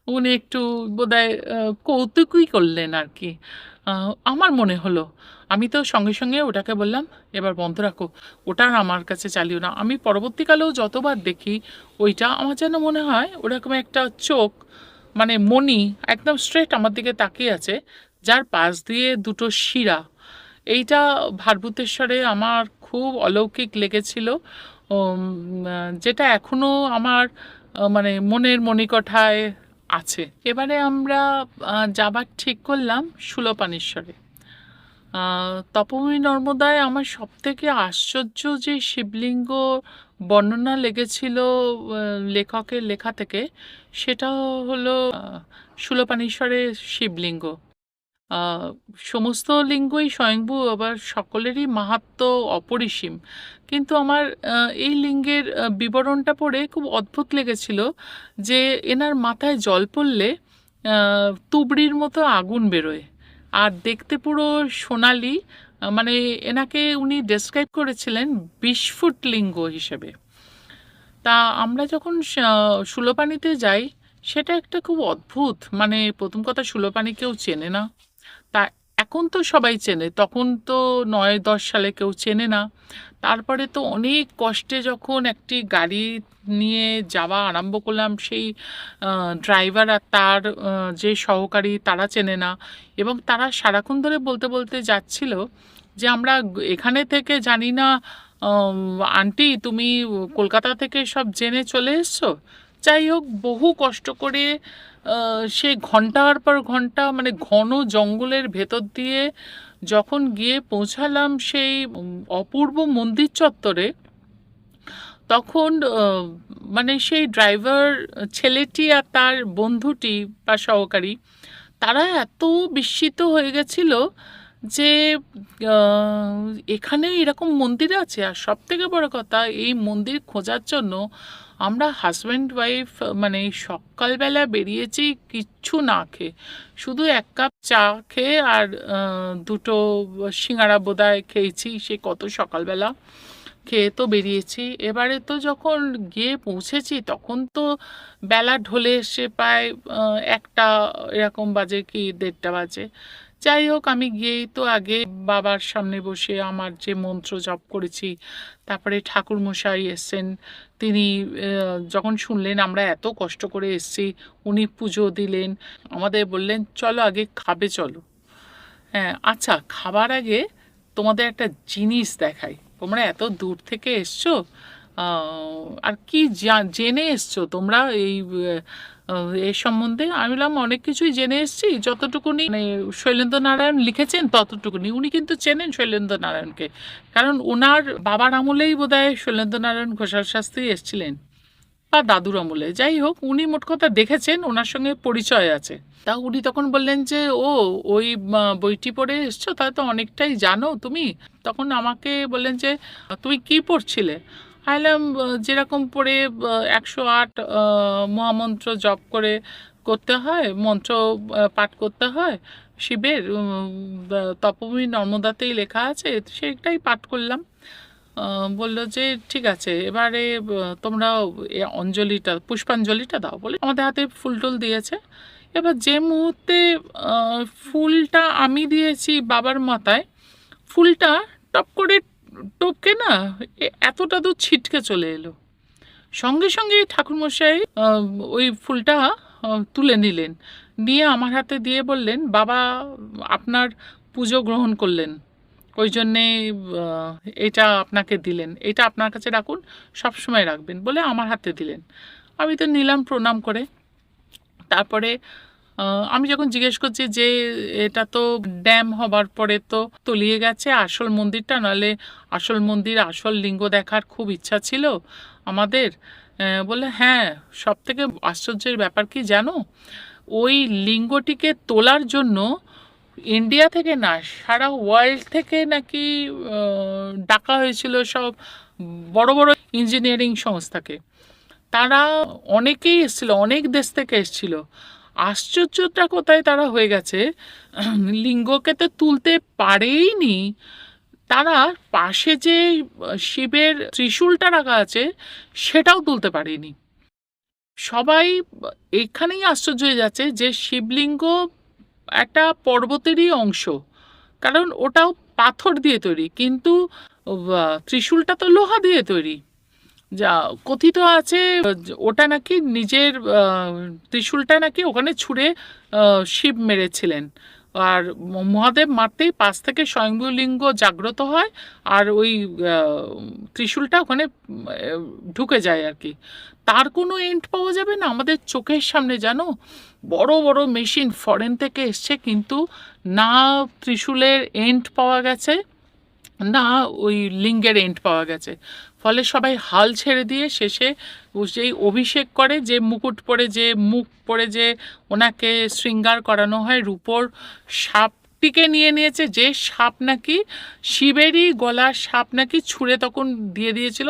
উনি একটু বোধহয় কৌতুকই করলেন আর কি। আমার মনে হলো। আমি তো সঙ্গে, সঙ্গে ওটাকে বললাম, "এবার বন্ধ রাখো। ওটা আর আমার কাছে চালিও না।" আমি পরবর্তীকালেও যতবার দেখি ওইটা আমার যেন মনে হয় ওরকম একটা চোখ, মানে মণি একদম স্ট্রেট আমার দিকে তাকিয়ে আছে, যার পাশ দিয়ে দুটো শিরা। এইটা ভারভূতেশ্বরে আমার খুব অলৌকিক লেগেছিল। উম যেটা এখনো আমার মানে মনের মণিকোঠায় আছে। এবারে আমরা যাবার ঠিক করলাম শূলপাণেশ্বরে। তপোবনী নর্মদায় আমার সবথেকে আশ্চর্য যে শিবলিঙ্গ বর্ণনা লেগেছিল লেখকের লেখা থেকে, সেটা হলো শূলপাণেশ্বরের শিবলিঙ্গ। আ সমস্ত লিঙ্গই স্বয়ংভূ, আবার সকলেরই মাহাত্ম্য অপরিসীম। কিন্তু আমার এই লিঙ্গের বিবরণটা পড়ে খুব অদ্ভুত লেগেছিল যে এনার মাথায় জল পড়লে আ তুবড়ির মতো আগুন বেরোয়। আর দেখতে পুরো সোনালি। মানে এনাকে উনি ডেসক্রাইব করেছিলেন ২০ ফুট লিঙ্গ হিসেবে। তা আমরা যখন শূলপাণিতে যাই, সেটা একটা খুব অদ্ভুত, মানে প্রথম কথা শূলপাণি কেউ চেনে না। তা এখন তো সবাই চেনে, তখন তো ৯-১০ সালে কেউ চেনে না। তারপরে তো অনেক কষ্টে যখন একটি গাড়ি নিয়ে যাওয়া আরম্ভ করলাম, সেই ড্রাইভার আর তার যে সহকারী তারা চেনে না, এবং তারা সারাক্ষণ ধরে বলতে, বলতে যাচ্ছিল যে, "আমরা এখানে থেকে জানি না আম আন্টি তুমি কলকাতা থেকে সব জেনে চলে এসছো?" যাই হোক বহু কষ্ট করে সে ঘন্টার পর ঘন্টা মানে ঘন জঙ্গলের ভেতর দিয়ে যখন গিয়ে পৌঁছালাম সেই অপূর্ব মন্দির চত্বরে, তখন মানে সেই ড্রাইভার ছেলেটি আর তার বন্ধুটি বা সহকারী, তারা এত বিস্মিত হয়ে গেছিল যে এখানে এরকম মন্দির আছে। আর সবথেকে বড় কথা, এই মন্দির খোঁজার জন্য আমরা হাসব্যান্ড ওয়াইফ মানে সকালবেলা বেরিয়েছি কিচ্ছু না খেয়ে, শুধু ১ কাপ চা খেয়ে আর ২টো সিঙাড়া বোধহয় খেয়েছি, সে কত সকালবেলা খেয়ে তো বেরিয়েছি। এবারে তো যখন গিয়ে পৌঁছেছি তখন তো বেলা ঢলে এসে প্রায় ১টা এরকম বাজে কি ১:৩০ বাজে। যাই হোক আমি গিয়েই তো আগে বাবার সামনে বসে আমার যে মন্ত্র জপ করেছি, তারপরে ঠাকুরমশাই এসছেন। তিনি যখন শুনলেন আমরা এত কষ্ট করে এসছি, উনি পুজো দিলেন। আমাদের বললেন, "চলো আগে খাবে চলো।" হ্যাঁ, আচ্ছা খাবার আগে তোমাদের একটা জিনিস দেখাই। তোমরা এত দূর থেকে এসছো, আ আর কি জেনে এসছো তোমরা এই এর সম্বন্ধে? আমি বললাম, "অনেক কিছুই জেনে এসছি। যতটুকুনি মানে শৈলেন্দ্র নারায়ণ লিখেছেন ততটুকুনি।" উনি কিন্তু চেনেন শৈলেন্দ্র নারায়ণকে। কারণ উনার বাবার আমলেই বোধহয় শৈলেন্দ্র নারায়ণ ঘোষাল শাস্ত্রী এসছিলেন। বা দাদুর আমলে, যাই হোক উনি মোট কথা দেখেছেন, ওনার সঙ্গে পরিচয় আছে। তা উনি তখন বললেন যে ও ওই বইটি পড়ে এসছো, তাহলে তো অনেকটাই জানো তুমি। তখন আমাকে বললেন যে তুমি কি পড়ছিলে। আইলাম যেরকম পড়ে 108 মহামন্ত্র জপ করে করতে হয়, মন্ত্র পাঠ করতে হয় শিবের, তপভূমি নর্মদাতেই লেখা আছে, সেটাই পাঠ করলাম। বললো যে ঠিক আছে, এবারে তোমরা অঞ্জলিটা, পুষ্পাঞ্জলিটা দাও বলে আমাদের হাতে ফুল টুল দিয়েছে। এবার যে মুহূর্তে ফুলটা আমি দিয়েছি বাবার মাথায়, ফুলটা টপ করে টপকে না এতটা দূর ছিটকে চলে এলো। সঙ্গে সঙ্গে ঠাকুরমশাই ওই ফুলটা তুলে নিলেন, নিয়ে আমার হাতে দিয়ে বললেন, বাবা আপনার পুজো গ্রহণ করলেন, ওই জন্যে এটা আপনাকে দিলেন, এটা আপনার কাছে রাখুন, সব সময় রাখবেন বলে আমার হাতে দিলেন। আমি তো নিলাম প্রণাম করে। তারপরে আমি যখন জিজ্ঞেস করছি যে এটা তো ড্যাম হবার পরে তো তলিয়ে গেছে আসল মন্দিরটা, নাহলে আসল মন্দির আসল লিঙ্গ দেখার খুব ইচ্ছা ছিল আমাদের। বলে হ্যাঁ, সব থেকে আশ্চর্যের ব্যাপার কি জানো, ওই লিঙ্গটিকে তোলার জন্য ইন্ডিয়া থেকে না, সারা ওয়ার্ল্ড থেকে নাকি ডাকা হয়েছিল সব বড় বড় ইঞ্জিনিয়ারিং সংস্থাকে। তারা অনেকেই এসেছিল, অনেক দেশ থেকে এসেছিল। আশ্চর্যটা কোথায় তারা হয়ে গেছে, লিঙ্গকে তো তুলতে পারেইনি, তারা পাশে যে শিবের ত্রিশূলটা রাখা আছে সেটাও তুলতে পারেনি। সবাই এখানেই আশ্চর্য হয়ে যাচ্ছে যে শিবলিঙ্গ একটা পর্বতেরই অংশ, কারণ ওটাও পাথর দিয়ে তৈরি, কিন্তু ত্রিশূলটা তো লোহা দিয়ে তৈরি। যা কথিত আছে ওটা নাকি নিজের ত্রিশূলটা নাকি ওখানে ছুঁড়ে শিব মেরেছিলেন, আর মহাদেব মারতেই পাশ থেকে স্বয়ংভূ লিঙ্গ জাগ্রত হয়, আর ওই ত্রিশূলটা ওখানে ঢুকে যায় আর কি। তার কোনো এন্ড পাওয়া যাবে না আমাদের চোখের সামনে, জানো, বড় বড় মেশিন ফরেন থেকে এসছে, কিন্তু না ত্রিশূলের এন্ড পাওয়া গেছে, না ওই লিঙ্গের এন্ড পাওয়া গেছে। ফলে সবাই হাল ছেড়ে দিয়ে শেষে যেই অভিষেক করে, যে মুকুট পরে, যে মুখ পরে যে ওনাকে শৃঙ্গার করানো হয়, রূপোর সাপটিকে নিয়ে নিয়েছে, যে সাপ নাকি শিবেরই গলার সাপ নাকি ছুঁড়ে তখন দিয়ে দিয়েছিল,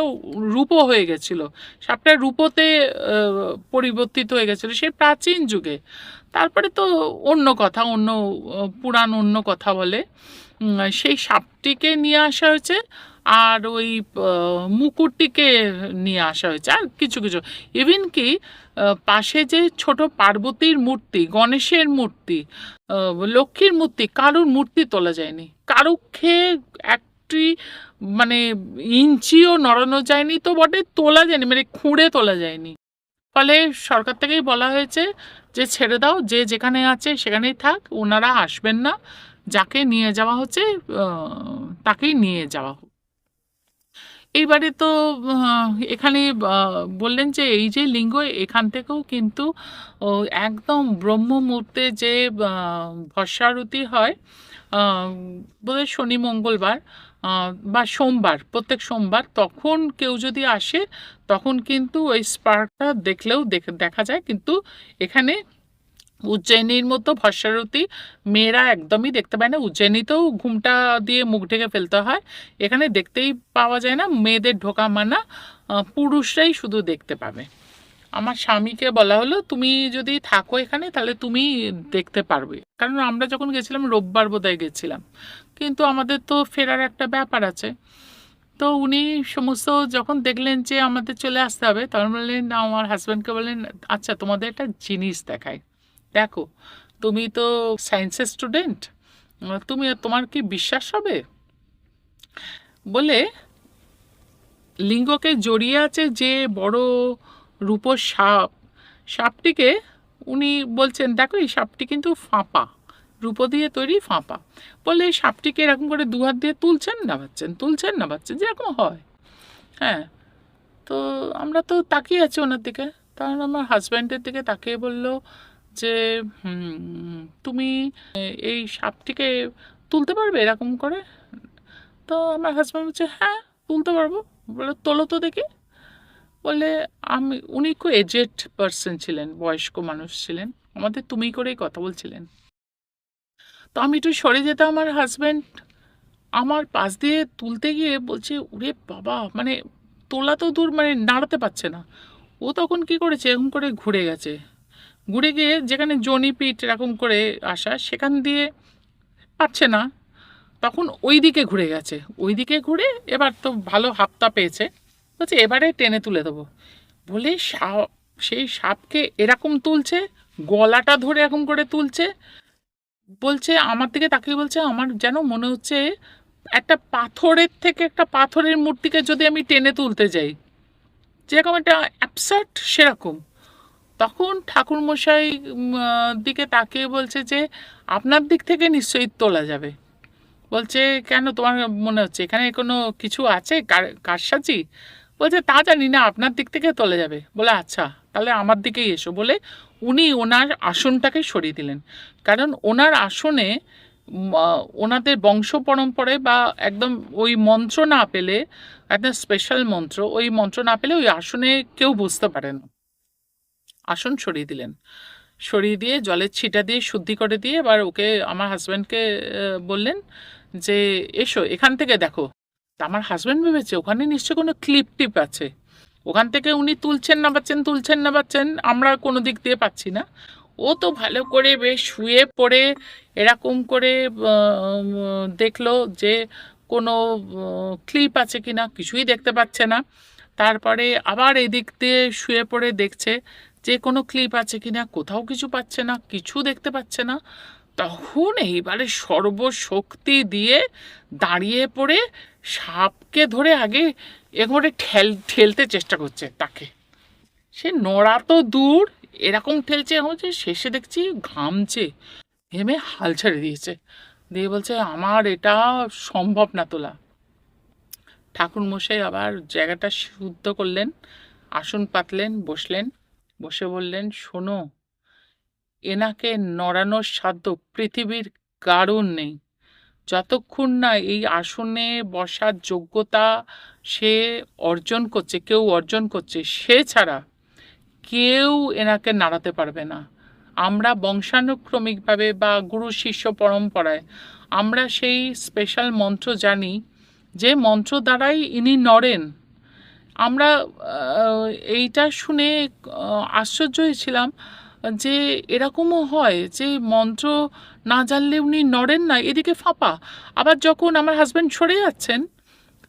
রূপো হয়ে গেছিল, সাপটা রূপোতে পরিবর্তিত হয়ে গেছিলো সেই প্রাচীন যুগে। তারপরে তো অন্য কথা, অন্য পুরাণ অন্য কথা বলে। সেই সাপটিকে নিয়ে আসা হয়েছে, আর ওই মুকুটটিকে নিয়ে আসা হয়েছে, আর কিছু কিছু ইভিন কি পাশে যে ছোট পার্বতীর মূর্তি, গণেশের মূর্তি, লক্ষ্মীর মূর্তি, কারুর মূর্তি তোলা যায়নি, কারু খেয়ে একটি মানে ইঞ্চিও নড়ানো যায়নি, তো বটে তোলা যায়নি, মানে খুঁড়ে তোলা যায়নি। ফলে সরকার থেকেই বলা হয়েছে যে ছেড়ে দাও, যে যেখানে আছে সেখানেই থাক, ওনারা আসবেন না, যাকে নিয়ে যাওয়া হচ্ছে তাকেই নিয়ে যাওয়া হোক। এইবারে তো এখানে বললেন যে এই যে লিঙ্গ, এখান থেকেও কিন্তু একদম ব্রহ্ম মুহূর্তে যে ভস্মারতি হয়, বোধহয় শনি মঙ্গলবার বা সোমবার, প্রত্যেক সোমবার, তখন কেউ যদি আসে তখন কিন্তু ওই স্পার্কটা দেখলেও দেখা যায়। কিন্তু এখানে উজ্জয়িনীর মতো ভস্মারতি মেয়েরা একদমই দেখতে পায় না, উজ্জয়িনীতেও ঘুমটা দিয়ে মুখ ঢেকে ফেলতে হয়, এখানে দেখতেই পাওয়া যায় না, মেয়েদের ঢোকা মানা, পুরুষরাই শুধু দেখতে পাবে। আমার স্বামীকে বলা হলো তুমি যদি থাকো এখানে তাহলে তুমি দেখতে পারবে, কারণ আমরা যখন গেছিলাম রোববার বোধহয় গেছিলাম, কিন্তু আমাদের তো ফেরার একটা ব্যাপার আছে। তো উনি সমস্ত যখন দেখলেন যে আমাদের চলে আসতে হবে, তখন বললেন, আমার হাজব্যান্ডকে বললেন, আচ্ছা তোমাদের একটা জিনিস দেখায়, দেখো তুমি তো সায়েন্সের স্টুডেন্ট, তোমার কি বিশ্বাস হবে, বলে লিঙ্গকে জড়িয়ে আছে যে বড় রূপোর সাপ, সাপটিকে উনি বলছেন, দেখো এই সাপটি কিন্তু ফাঁপা, রূপো দিয়ে তৈরি ফাঁপা, বলে সাপটিকে এরকম করে দু হাত দিয়ে তুলছেন নামাচ্ছেন যেরকম হয়। হ্যাঁ, তো আমরা তো তাকিয়ে আছি ওনার দিকে, তখন আমার হাজব্যান্ডের দিকে তাকিয়ে বলল যে তুমি এই সাপটিকে তুলতে পারবে এরকম করে। তো আমার হাজব্যান্ড বলছে হ্যাঁ তুলতে পারবো। বলে তোলো তো দেখি। বলে উনি খুব এজেড পার্সন ছিলেন, বয়স্ক মানুষ ছিলেন, আমাদের তুমি করেই কথা বলছিলেন। তো আমি একটু সরে যেতাম, আমার হাজব্যান্ড আমার পাশ দিয়ে তুলতে গিয়ে বলছে, ওরে বাবা, মানে তোলা তো দূর, মানে নাড়াতে পারছে না। ও তখন কি করেছে, এরকম করে ঘুরে গেছে, ঘুরে গিয়ে যেখানে জনিপিঠ এরকম করে আসা, সেখান দিয়ে পারছে না, তখন ওই দিকে ঘুরে গেছে। ওই দিকে ঘুরে এবার তো ভালো হাতটা পেয়েছে, বলছে এবারে টেনে তুলে দেবো বলে সাপ, সেই সাপকে এরকম তুলছে, গলাটা ধরে এরকম করে তুলছে, বলছে আমার দিকে তাকিয়ে বলছে, আমার যেন মনে হচ্ছে একটা পাথরের থেকে একটা পাথরের মূর্তিকে যদি আমি টেনে তুলতে যাই, যেরকম একটা অ্যাবসার্ট সেরকম। তখন ঠাকুরমশাই দিকে তাকিয়ে বলছে যে আপনার দিক থেকে নিশ্চয়ই তোলা যাবে। বলছে কেন, তোমার মনে হচ্ছে এখানে কোনো কিছু আছে কারসাজি? বলছে তা জানি না, আপনার দিক থেকে তোলা যাবে। বলে আচ্ছা, তাহলে আমার দিকেই এসো বলে উনি ওনার আসনটাকে সরিয়ে দিলেন। কারণ ওনার আসনে ওনাদের বংশ পরম্পরায় বা একদম ওই মন্ত্র না পেলে, একটা স্পেশাল মন্ত্র, ওই মন্ত্র না পেলে ওই আসনে কেউ বুঝতে পারে না। আসন সরিয়ে দিলেন, সরিয়ে দিয়ে জলের ছিটা দিয়ে শুদ্ধি করে দিয়ে এবার ওকে, আমার হাজব্যান্ডকে বললেন যে এসো এখান থেকে দেখো। তা আমার হাজব্যান্ড ভেবেছে ওখানে নিশ্চয় কোনো ক্লিপ টিপ আছে, ওখান থেকে উনি তুলছেন না পাচ্ছেন, তুলছেন না পাচ্ছেন, আমরা কোনো দিক দিয়ে পাচ্ছি না। ও তো ভালো করে বেশ শুয়ে পড়ে এরকম করে দেখলো যে কোনো ক্লিপ আছে কিনা, কিছুই দেখতে পাচ্ছে না। তারপরে আবার এদিক দিয়ে শুয়ে পড়ে দেখছে যে কোনো ক্লিপ আছে কিনা, কোথাও কিছু পাচ্ছে না, কিছু দেখতে পাচ্ছে না। তখন এইবারে সর্বশক্তি দিয়ে দাঁড়িয়ে পড়ে সাপকে ধরে আগে একেবারে ঠেলতে চেষ্টা করছে তাকে। সে নড়া তো দূর, এরকম ঠেলছে হচ্ছে, শেষে দেখছি ঘামছে, ঘেমে হাল ছেড়ে দিয়েছে, দিয়ে বলছে আমার এটা সম্ভব না তোলা। ঠাকুরমশাই আবার জায়গাটা শুদ্ধ করলেন, আসন পাতলেন, বসলেন, বসে বললেন শোনো, এনাকে নড়ানোর সাধ্য পৃথিবীর কারণ নেই, যতক্ষণ না এই আসনে বসার যোগ্যতা সে অর্জন করছে, কেউ অর্জন করছে, সে ছাড়া কেউ এনাকে নাড়াতে পারবে না। আমরা বংশানুক্রমিকভাবে বা গুরু শিষ্য পরম্পরায় আমরা সেই স্পেশাল মন্ত্র জানি, যে মন্ত্র দ্বারাই ইনি নড়েন। আমরা এইটা শুনে আশ্চর্য হয়েছিলাম যে এরকমও হয় যে মন্ত্র না জানলে উনি নড়েন না, এদিকে ফাঁপা। আবার যখন আমার হাজব্যান্ড সরে যাচ্ছেন,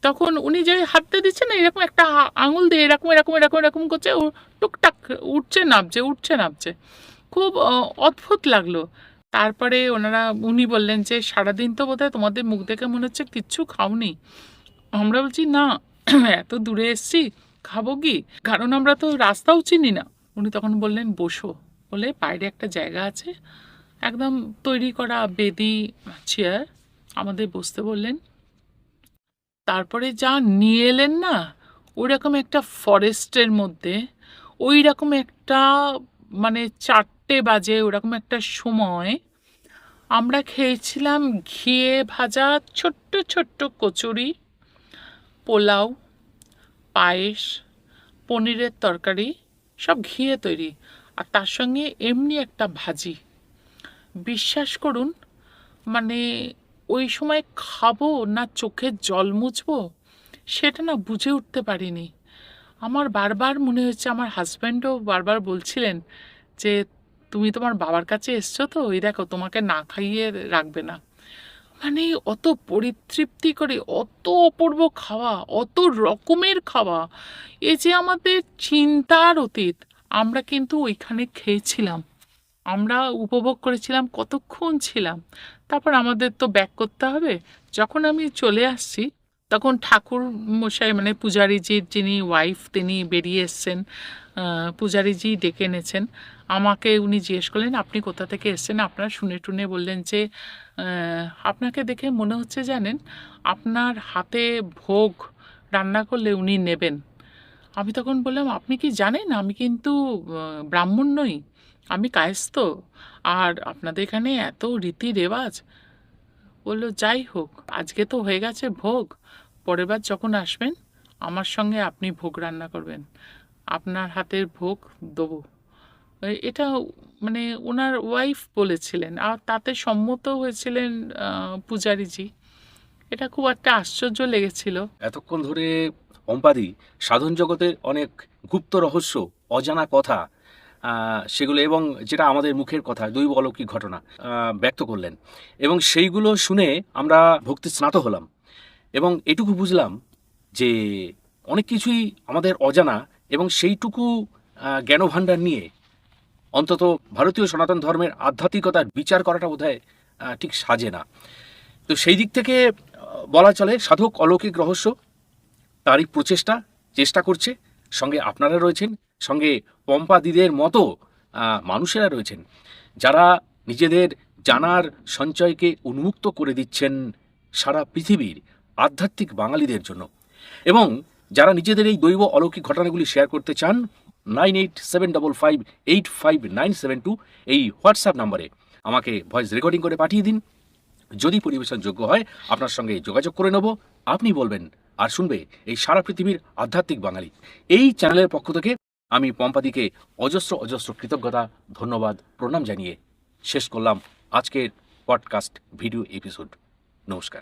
তখন উনি যে হাতটা দিচ্ছেন না, এরকম একটা আঙুল দিয়ে এরকম এরকম এরকম এরকম করছে, ও টুকটাক উঠছে নামছে, উঠছে নামছে, খুব অদ্ভুত লাগলো। তারপরে উনি বললেন যে সারাদিন তো বোধহয় তোমাদের মুখ দেখে মনে হচ্ছে কিচ্ছু খাওনি। আমরা বলছি না, এত দূরে এসছি, খাবো কি, কারণ আমরা তো রাস্তাও চিনি না। উনি তখন বললেন বসো, বলে বাইরে একটা জায়গা আছে, একদম তৈরি করা বেদি, চেয়ার, আমাদের বসতে বললেন। তারপরে যা নিয়ে এলেন না, ওইরকম একটা ফরেস্টের মধ্যে, ওই রকম একটা, মানে 4টে বাজে ওরকম একটা সময় আমরা খেয়েছিলাম ঘিয়ে ভাজা ছোট্ট ছোট্ট কচুরি, পোলাও, পায়েস, পনিরের তরকারি, সব ঘিয়ে তৈরি, আর তার সঙ্গে এমনি একটা ভাজি। বিশ্বাস করুন, মানে ওই সময় খাবো না চোখের জল মুছবো সেটা না বুঝে উঠতে পারিনি। আমার বারবার মনে হচ্ছে, আমার হাজব্যান্ডও বারবার বলছিলেন যে তুমি তোমার বাবার কাছে এসছো তো, ওই দেখো তোমাকে না খাইয়ে রাখবে না। মানে অত পরিতৃপ্তি করে, অত অপূর্ব খাওয়া, অত রকমের খাওয়া, এ যে আমাদের চিন্তার অতীত। আমরা কিন্তু ওইখানে খেয়েছিলাম, আমরা উপভোগ করেছিলাম, কতক্ষণ ছিলাম, তারপর আমাদের তো ব্যাক করতে হবে। যখন আমি চলে আসছি, তখন ঠাকুর মশাই, মানে পূজারীজির যিনি ওয়াইফ, তিনি বেরিয়ে এসছেন, পূজারীজি ডেকে এনেছেন আমাকে। উনি জিজ্ঞেস করলেন আপনি কোথা থেকে এসছেন, আপনারা শুনে টুনে বললেন যে আপনাকে দেখে মনে হচ্ছে জানেন, আপনার হাতে ভোগ রান্না করলে উনি নেবেন। আমি তখন বললাম আপনি কি জানেন আমি কিন্তু ব্রাহ্মণ নই, আমি কায়স্থ, আর আপনাদের এখানে এত রীতি রেওয়াজ। বললো যাই হোক, আজকে তো হয়ে গেছে ভোগ, পরের বার যখন আসবেন আমার সঙ্গে আপনি ভোগ রান্না করবেন, আপনার হাতের ভোগ দেবো। এটা মানে ওনার ওয়াইফ বলেছিলেন, আর তাতে সম্মত হয়েছিলেন পূজারীজি। এটা খুব একটা আশ্চর্য লেগেছিল। এতক্ষণ ধরে পম্পাদি সাধন জগতের অনেক গুপ্ত রহস্য, অজানা কথা, সেগুলো এবং যেটা আমাদের মুখের কথা, দৈব অলৌকিক ঘটনা ব্যক্ত করলেন, এবং সেইগুলো শুনে আমরা ভক্তি স্নাত হলাম এবং এটুকু বুঝলাম যে অনেক কিছুই আমাদের অজানা, এবং সেইটুকু জ্ঞানভাণ্ডার নিয়ে অন্তত ভারতীয় সনাতন ধর্মের আধ্যাত্মিকতার বিচার করাটা বোধহয় ঠিক সাজে না। তো সেই দিক থেকে বলা চলে সাধক অলৌকিক রহস্য তারই চেষ্টা করছে, সঙ্গে আপনারা রয়েছেন, সঙ্গে পম্পাদিদের মতো মানুষেরা রয়েছেন যারা নিজেদের জানার সঞ্চয়কে উন্মুক্ত করে দিচ্ছেন সারা পৃথিবীর আধ্যাত্মিক বাঙালিদের জন্য, এবং যারা নিজেদের এই দৈব অলৌকিক ঘটনাগুলি শেয়ার করতে চান 9875585972 এই হোয়াটসঅ্যাপ নাম্বারে আমাকে ভয়েস রেকর্ডিং করে পাঠিয়ে দিন। যদি পরিবেশনযোগ্য হয় আপনার সঙ্গে যোগাযোগ করে নেব, আপনি বলবেন, আর শুনবে এই সারা পৃথিবীর আধ্যাত্মিক বাঙালি। এই চ্যানেলের পক্ষ থেকে আমি পম্পাদিকে অজস্র অজস্র কৃতজ্ঞতা, ধন্যবাদ, প্রণাম জানিয়ে শেষ করলাম আজকের পডকাস্ট ভিডিও এপিসোড। নমস্কার।